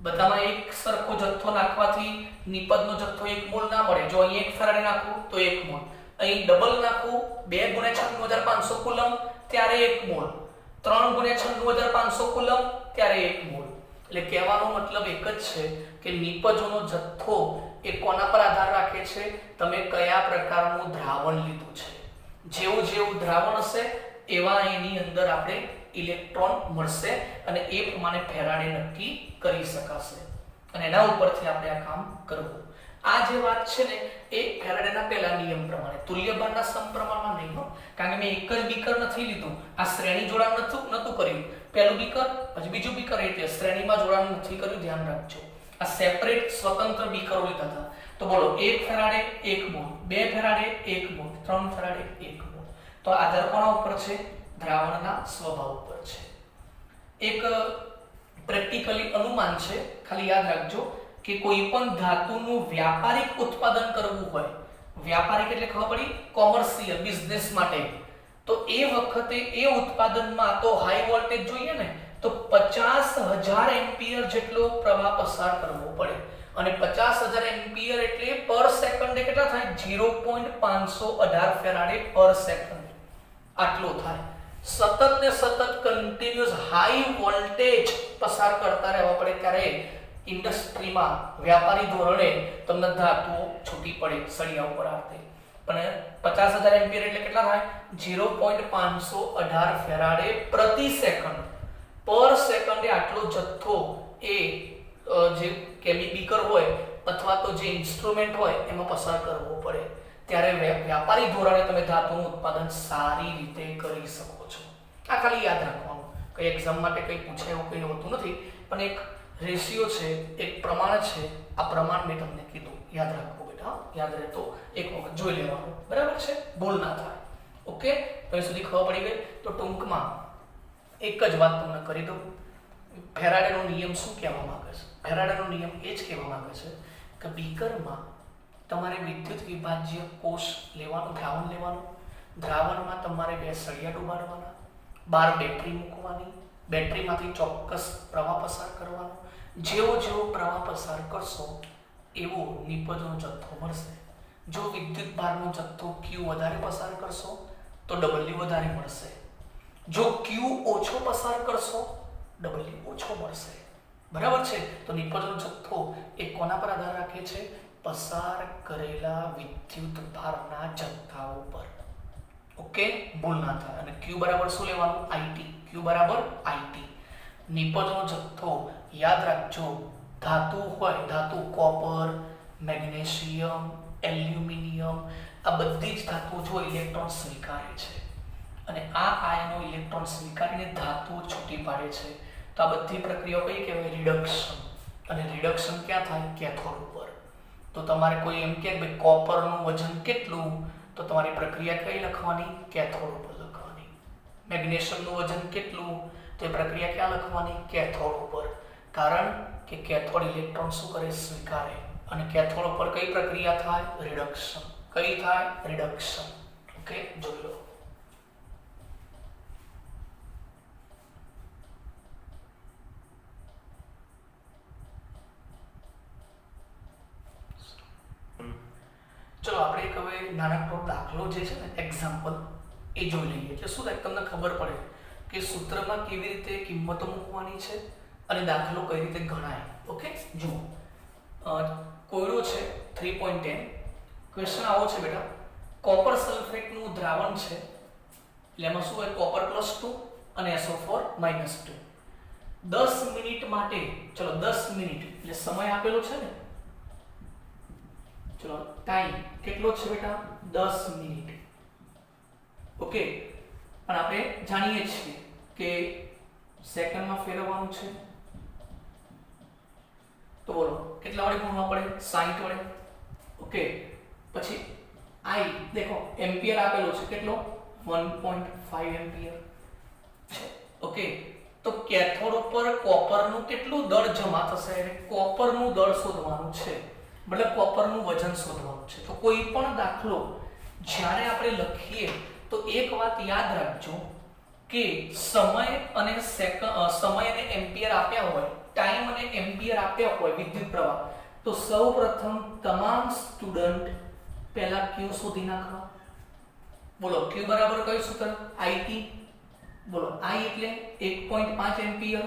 Speaker 1: બધામાં એક સરખો જથ્થો નાખવાથી નિપજનો જથ્થો 1 મોલ ના મળે. જો અહીં 1 ફેરાડે નાખું તો 1 મોલ, અહીં ડબલ નાખું 2 × 96500 કુલમ ત્યારે 1 મોલ, 3 × 96500 કુલમ ત્યારે 1 મોલ. એટલે કહેવાનો મતલબ એક જ છે કે નિપજોનો જથ્થો એ કોના પર આધાર રાખે છે? તમે કયા પ્રકારનું દ્રાવણ લીધું છે. જેવું જેવું દ્રાવણ હશે એવા એની અંદર આપણે ઇલેક્ટ્રોન મળશે અને એ પ્રમાણે ફેરાડે નક્કી કરી શકાશે અને એના ઉપરથી આપણે આ કામ કરવું. આ જે વાત છે ને એ ફેરાડેના પહેલા નિયમ પ્રમાણે, તુલ્યભારના સમપ્રમાણમાં નહીં હો, કારણ કે મેં એક જ બીકર નથી લીધું, આ શ્રેણી જોડાણ નતું કર્યું. પહેલું બીકર પછી બીજું બીકર, એટલે શ્રેણીમાં જોડાણ નથી કર્યું, ધ્યાન રાખજો. આ સેપરેટ સ્વતંત્ર બીકરો લીધા હતા. તો બોલો 1 faraday 1 mole, 2 faraday 1 mole, 3 faraday 1 mole. તો આધાર કોના ઉપર છે? દ્રાવણના સ્વભાવ ઉપર છે. એક પ્રેક્ટિકલી અનુમાન છે, ખાલી યાદ રાખજો કે કોઈ પણ ધાતુનું વ્યાપારિક ઉત્પાદન કરવું હોય, વ્યાપારિક એટલે ખબર પડી, કોમર્શિયલ બિઝનેસ માટે, તો એ વખતે એ ઉત્પાદનમાં તો હાઈ વોલ્ટેજ જોઈએ ને, તો 50,000 એમ્પિયર જેટલો પ્રવાહ પસાર કરવો પડે. અને 50,000 એમ્પિયર એટલે પર સેકન્ડે કેટલા થાય? 0.518 ફેરાડે પર સેકન્ડ, આટલો થાય. સતત ને સતત કન્ટિન્યુઅસ હાઈ વોલ્ટેજ પસાર કરતા રહેવા પડે, ત્યારે ઇન્ડસ્ટ્રીમાં વ્યાપારી ધોરણે તમને ધાતુઓ છૂટી પડે સળિયા ઉપર આરતે. પણ 50,000 એમ્પિયર એટલે કેટલા થાય? 0.518 ફેરાડે પ્રતિ સેકન્ડ. પર સેકન્ડે આટલો જથ્થો એ જે કેમી બીકર હોય અથવા તો જે ઇન્સ્ટ્રુમેન્ટ હોય એમાં પસાર કરવો પડે, ત્યારે વ્યાપારી ધોરણે તમે ધાતુનું ઉત્પાદન સારી રીતે કરી શકો છો. આ ખાલી યાદ રાખવાનું, કઈ એક્ઝામ માટે કઈ પૂછાય એવું કઈ હોતું નથી, પણ એક રેશિયો છે, એક પ્રમાણ છે. આ પ્રમાણ મેં તમને કીધું, યાદ રાખો બેટા, યાદ રહેતો એક વખત જોઈ લેવાનું, બરાબર છે? ભૂલ ના થાય. ઓકે, તો સુધી ખબર પડી ગઈ. તો ટૂંકમાં એક જ વાત તમને કરી દઉં. ફેરાડેનો નિયમ શું કહેવા માંગે છે? ફેરાડેનો નિયમ એ જ કહેવા માંગે છે કે બીકરમાં તમારે વિદ્યુત વિભાજ્ય કોષ લેવાનું, દ્રાવણ લેવાનું, દ્રાવણમાં તમારે 2 સળિયા ડુબાડવાના, 12 બેટરી મૂકવાની, બેટરીમાંથી ચોક્કસ પ્રવાહ પસાર કરવાનો. જેવો જેવો પ્રવાહ પસાર કરશો એવો નિપજનો જથ્થો મળશે. જો વિદ્યુત ભારનો જથ્થો Q વધારે પસાર કરશો તો W વધારે મળશે. જો Q ઓછો પસાર કરશો W ઓછો મળશે. બરાબર છે? તો નિપજનો જથ્થો એ કોના પર આધાર રાખે છે? પસાર કરેલા વિદ્યુત ભારના જથ્થા ઉપર. ઓકે, ભૂલ ના થાય. અને Q બરાબર શું લેવાનું? IT. Q બરાબર IT. નિપજનો જથ્થો યાદ રાખજો, ધાતુ હોય, ધાતુ કોપર, મેગ્નેશિયમ, એલ્યુમિનિયમ, આ બધી જ ધાતુઓ જો ઇલેક્ટ્રોન સ્વીકારે છે અને આ આયનો ઇલેક્ટ્રોન સ્વીકારીને ધાતુઓ છૂટી પાડે છે, તો આ બધી પ્રક્રિયાઓ કઈ કહેવાય? રિડક્શન. અને રિડક્શન ક્યાં થાય? કેથોડ ઉપર. તો તમારે કોઈ એમ કે ભાઈ કોપરનું વજન કેટલું, તો તમારી પ્રક્રિયા કઈ લખવાની? કેથોડ ઉપર લખવાની. મેગ્નેશિયમનું વજન કેટલું, તો એ પ્રક્રિયા ક્યાં લખવાની? કેથોડ ઉપર. કારણ કે કેથોડ ઇલેક્ટ્રોન શું કરે? સ્વીકારે. અને કેથોડ ઉપર કઈ પ્રક્રિયા થાય? રિડક્શન. કઈ થાય? રિડક્શન. ઓકે, જોઈ લો. ચલો આપણે એક હવે નાનકડો દાખલો જે છે ને, એક્ઝામ્પલ, એ જોઈ લઈએ. એટલે શું થાય તમને ખબર પડે કે સૂત્રમાં કેવી રીતે કિંમતો મૂકવાની છે અને દાખલો કઈ રીતે ગણાય. ઓકે, જુઓ, કોયડો છે 3.10. ક્વેશ્ચન આવો છે બેટા, કોપર સલ્ફેટનું દ્રાવણ છે, એટલે એમાં શું હોય? કોપર +2 અને SO4 -2. 10 મિનિટ માટે, ચલો 10 મિનિટ એટલે સમય આપેલો છે ને, ચલો ટાઈમ કેટલો છે બેટા? 10 મિનિટ. ઓકે, પણ આપણે જાણીએ છીએ કે સેકન્ડમાં ફેરવવાનું છે, તો બોલો કેટલા વડે ગુણવા પડે? 60 વડે. ઓકે, પછી I દેખો એમ્પિયર આપેલો છે, કેટલો? 1.5 એમ્પિયર છે. ઓકે, તો કેથોડ ઉપર કોપરનું કેટલું દળ જમા થશે? કોપરનું દળ શોધવાનું છે, મતલબ કોપરનું વજન શોધવાનું છે. તો કોઈ પણ દાખલો જ્યારે આપણે લખીએ તો એક વાત યાદ રાખજો કે સમય અને એમ્પિયર આપ્યા હોય, ટાઈમ અને એમ્પિયર આપ્યા હોય વિદ્યુત પ્રવાહ, તો સૌપ્રથમ તમામ સ્ટુડન્ટ પહેલા Q શોધી નાખવા. બોલો Q બરાબર કયું સૂત્ર? IT. બોલો I એટલે 1.5 એમ્પિયર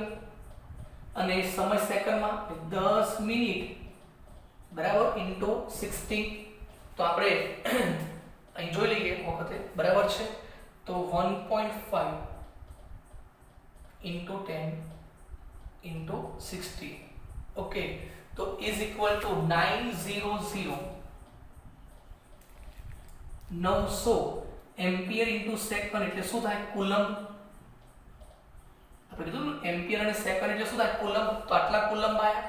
Speaker 1: અને સમય સેકન્ડમાં 10 મિનિટ બરાબર ઇન્ટુ 60. તો આપણે અહીં જોઈ લઈએ એક વખતે, બરાબર છે? તો 1.5 इंटू 10 इंटू 60 ओके तो is equal to 900 ampere into second એટલે શું થાય કુલમ આપણે કીધું એમ્પિયર અને સેકન્ડ એટલે શું થાય કુલમ તો આટલા કુલમ આયા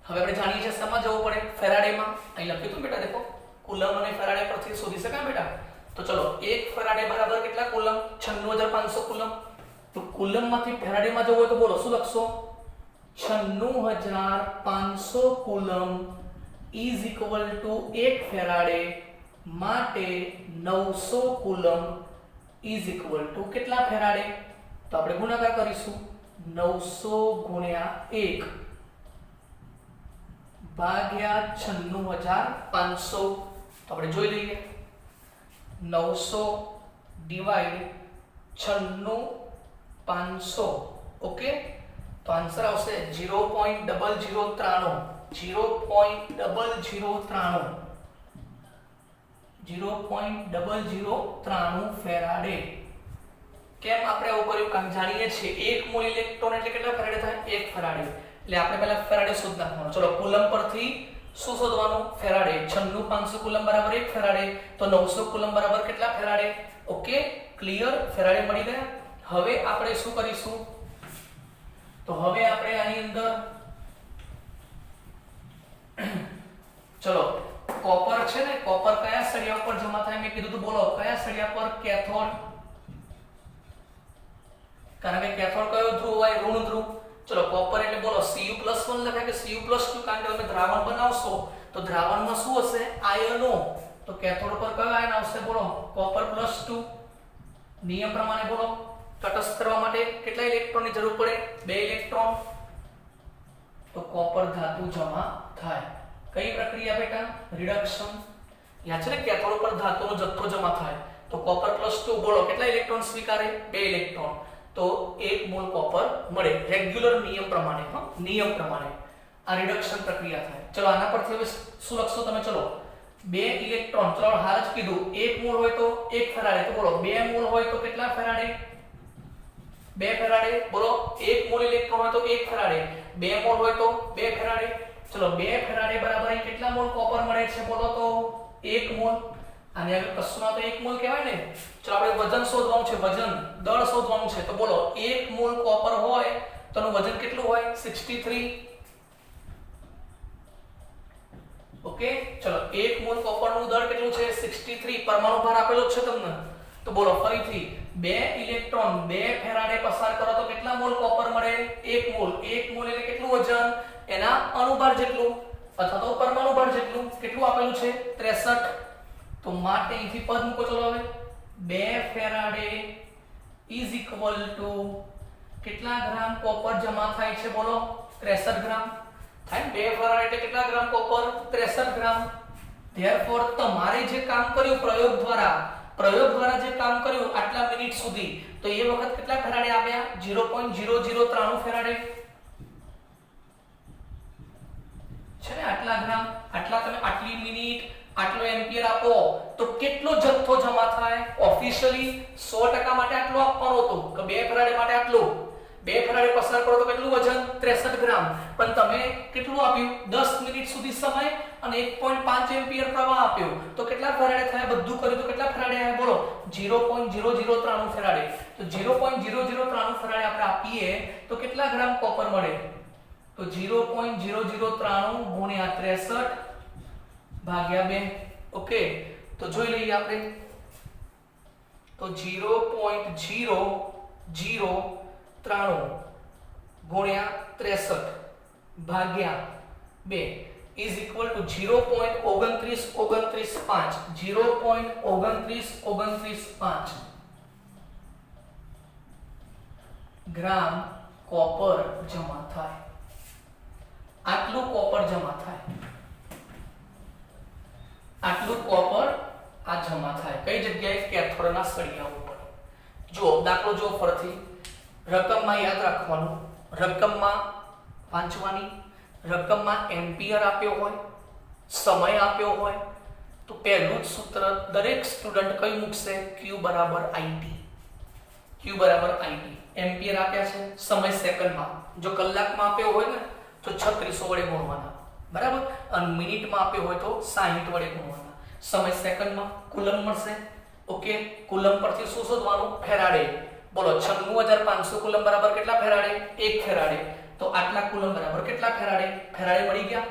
Speaker 1: હવે આપણે જાણીએ છીએ શેમાં જવું પડે ફેરાડેમાં અહીં લખ્યું હતું બેટા દેખો કુલમ અને ફેરાડે પરથી શોધી શકાય બેટા તો ચલો 1 ફેરાડે બરાબર કેટલા કુલમ 96500 કુલમ તો કુલમમાંથી ફેરાડેમાં જવું હોય તો બોલો શું લખશો 96500 coulomb is equal to 1 faraday માટે 900 કુલમ ઇઝ ઇક્વલ ટુ કેટલા ફેરાડે તો આપણે ગુણાકાર કરીશું 900 ગુણ્યા 1 ભાગ્યા 96500 તો આપણે જોઈ લઈએ 900 ડિવાઇડ 96500 ઓકે તો આન્સર આવશે 0.0093 ફેરાડે કેમ આપણે આવું કર્યું કારણ જાણીએ છીએ 1 મોલ ઇલેક્ટ્રોન એટલે કેટલા ફેરાડે થાય 1 ફેરાડે એટલે આપણે પહેલા ફેરાડે શોધ નાખવાનો ચલો કુલમ પરથી શું શોધવાનું ફેરાડે 96500 કુલમ બરાબર 1 ફેરાડે તો 900 કુલમ બરાબર કેટલા ફેરાડે ઓકે ક્લિયર ફેરાડે મળી ગયા હવે આપણે શું કરીશું તો હવે આપણે આની અંદર ચલો કોપર છે ને કોપર કયા સળિયા ઉપર જમા થાય મેં કીધું તો બોલો કયા સળિયા પર કેથોડ કારણ કે કેથોડ કયો ધ્રુવ હોય ઋણ ધ્રુવ ચલો કોપર એટલે બોલો Cu+1 લખાય કે Cu+2 કારણ કે તમે દ્રાવણ બનાવશો તો દ્રાવણમાં શું હશે આયનો તો કેથોડ પર કયો આયન આવશે બોલો કોપર +2 નિયમ પ્રમાણે બોલો તટસ્થ કરવા માટે કેટલા ઇલેક્ટ્રોનની જરૂર પડે 2 ઇલેક્ટ્રોન તો કોપર ધાતુ જમા થાય કઈ પ્રક્રિયા બેટા રિડક્શન યાદ છે ને કેથોડ પર ધાતુનો જથ્થો જમા થાય તો કોપર +2 બોલો કેટલા ઇલેક્ટ્રોન સ્વીકારે 2 ઇલેક્ટ્રોન તો 1 મોલ કોપર મળે રેગ્યુલર નિયમ પ્રમાણે નિયમ પ્રમાણે આ રિડક્શન પ્રક્રિયા થાય ચલો આના પરથી હવે શું લખશો તમે ચલો 2 ઇલેક્ટ્રોન ચલો હાલ જ કીધું 1 મોલ હોય તો 1 ફેરાડે તો બોલો 2 મોલ હોય તો કેટલા ફેરાડે 2 ફેરાડે બોલો 1 મોલ ઇલેક્ટ્રોન હોય તો 1 ફેરાડે 2 મોલ હોય તો 2 ફેરાડે ચલો 2 ફેરાડે બરાબર અહીં કેટલા મોલ કોપર મળે છે બોલો તો 1 મોલ અને હવે કશુંમાં તો 1 મોલ કહેવાય ને ચલો આપણે વજન શોધવાનું છે વજન દળ શોધવાનું છે તો બોલો 1 મોલ કોપર હોય તો એનું વજન કેટલું હોય 63 ઓકે ચલો 1 મોલ કોપરનું દળ કેટલું છે 63 પરમાણુ ભાર આપેલો છે તમને તો બોલો ફરીથી 2 ઇલેક્ટ્રોન 2 ફેરાડે પસાર કરો તો કેટલા મોલ કોપર મળે 1 મોલ એટલે કેટલું વજન એના અણુભાર જેટલું અથવા તો પરમાણુ ભાર જેટલું કેટલું આપેલું છે 63 તો માટે અહીંથી પદ મૂકો ચલો હવે 2 ફેરાડે ઇઝ ઇક્વલ ટુ કેટલા ગ્રામ કોપર જમા થાય છે બોલો 63 ગ્રામ થાય 2 ફેરાડે એટલે કેટલા ગ્રામ કોપર 63 ગ્રામ ધેરફોર તમારે જે કામ કર્યું પ્રયોગ દ્વારા જે કામ કર્યું આટલા મિનિટ સુધી તો એ વખત કેટલા ફેરાડે આવ્યા 0.0093 ફેરાડે છે ને આટલા ગ્રામ આટલા તમે આટલી મિનિટ આટલો એમ્પિયર આપો તો કેટલો જથ્થો જમા થાય ઓફિશિયલી 100% માટે આટલો આપવાનો હતો કે 2 ફેરાડે માટે આટલો 2 ફેરાડે પસાર કરો તો કેટલું વજન 63 ગ્રામ પણ તમે કેટલું આપ્યું 10 મિનિટ સુધી સમય અને 1.5 એમ્પિયર પ્રવાહ આપ્યો તો કેટલા ફેરાડે થયા બધું કર્યું તો કેટલા ફેરાડે આવ્યા બોલો 0.0093 ફેરાડે તો 0.003 ફેરાડે આપણે આપીએ તો કેટલા ગ્રામ કોપર મળે તો 0.003 ગુણ્યા 63 ભાગ્યા 2 ઓકે તો જોઈ લઈએ આપણે તો 0.003 ગુણ્યા 63 ભાગ્યા 2 is equal to 0.29935 gram copper જમા થાય આટલું કોપર જમા થાય આટલું કોપર આ જમા થાય કઈ જગ્યાએ કેથોડના સળિયા ઉપર જો દાખલો જો ફરથી રકમમાં યાદ રાખવાનું રકમમાં વાંચવાની રકમમાં એમ્પિયર આપ્યો હોય સમય આપ્યો હોય તો પહેલું જ સૂત્ર દરેક સ્ટુડન્ટ કઈ મૂકશે Q = IT એમ્પિયર આપ્યા છે, સમય સેકન્ડમાં, જો કલાકમાં આપ્યો હોય ને તો 3600 વડે ગુણવાના, બરાબર, અને મિનિટમાં આપ્યો હોય તો 60 વડે ગુણવાના, સમય સેકન્ડમાં, કુલમ મળશે. ઓકે, કુલમ પરથી શું શોધવાનું? ફેરાડે. બોલો 96500 કુલમ બરાબર કેટલા ફેરાડે? 1 ફેરાડે. તો આટલા કુલમ બરાબર કેટલા ફેરાડે? ફેરાડે મળી ગયા.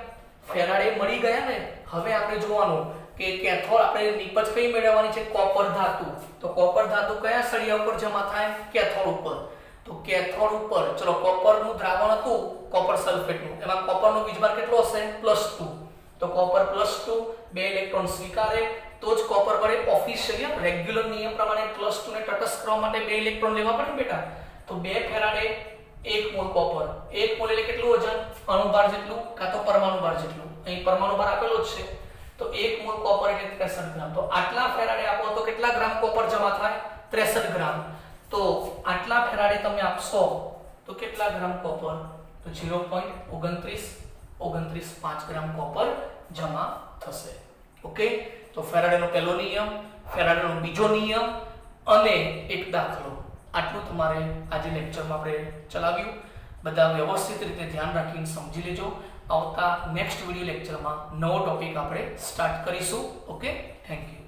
Speaker 1: ફેરાડે મળી ગયા ને, હવે આપણે જોવાનું કે કેથોડ આપણે નિપજ કઈ મેળવવાની છે? કોપર ધાતુ. તો કોપર ધાતુ કયા સળિયા ઉપર જમા થાય? કેથોડ ઉપર. તો કેથોડ ઉપર ચલો કોપરનું દ્રાવણ હતું કોપર સલ્ફેટનું, એમાં કોપરનો વીજભાર કેટલો હશે? +2. તો કોપર +2, 2 ઇલેક્ટ્રોન સ્વીકારે તો જ કોપર વડે ઓફિશિયલી રેગ્યુલર નિયમ પ્રમાણે +2 ને તટસ્થ કરવા માટે 2 ઇલેક્ટ્રોન લેવા પડે બેટા. તો 2 ફેરાડે 1 મોલ કોપર. 1 મોલ એટલે કેટલું વજન? અણુભાર જેટલું કાં તો પરમાણુ ભાર જેટલું. અહીં પરમાણુ ભાર આપેલો જ છે. તો 1 મોલ કોપર એટલે 63 ગ્રામ. તો આટલા ફેરાડે આપો તો કેટલા ગ્રામ કોપર જમા થાય? 63 ગ્રામ. તો આટલા ફેરાડે તમે આપશો તો કેટલા ગ્રામ કોપર? તો 0.29 ગ્રામ કોપર જમા થશે. ઓકે, તો ફેરાડેનો પહેલો નિયમ, ફેરાડેનો બીજો નિયમ અને એક દાખલો, આટલું તમારે આજે લેક્ચરમાં આપણે ચલાવ્યું. બધા વ્યવસ્થિત રીતે ધ્યાન રાખીને સમજી લેજો. આવતા નેક્સ્ટ વિડિયો લેક્ચરમાં નવો ટોપિક આપણે સ્ટાર્ટ કરીશું. Okay, thank you.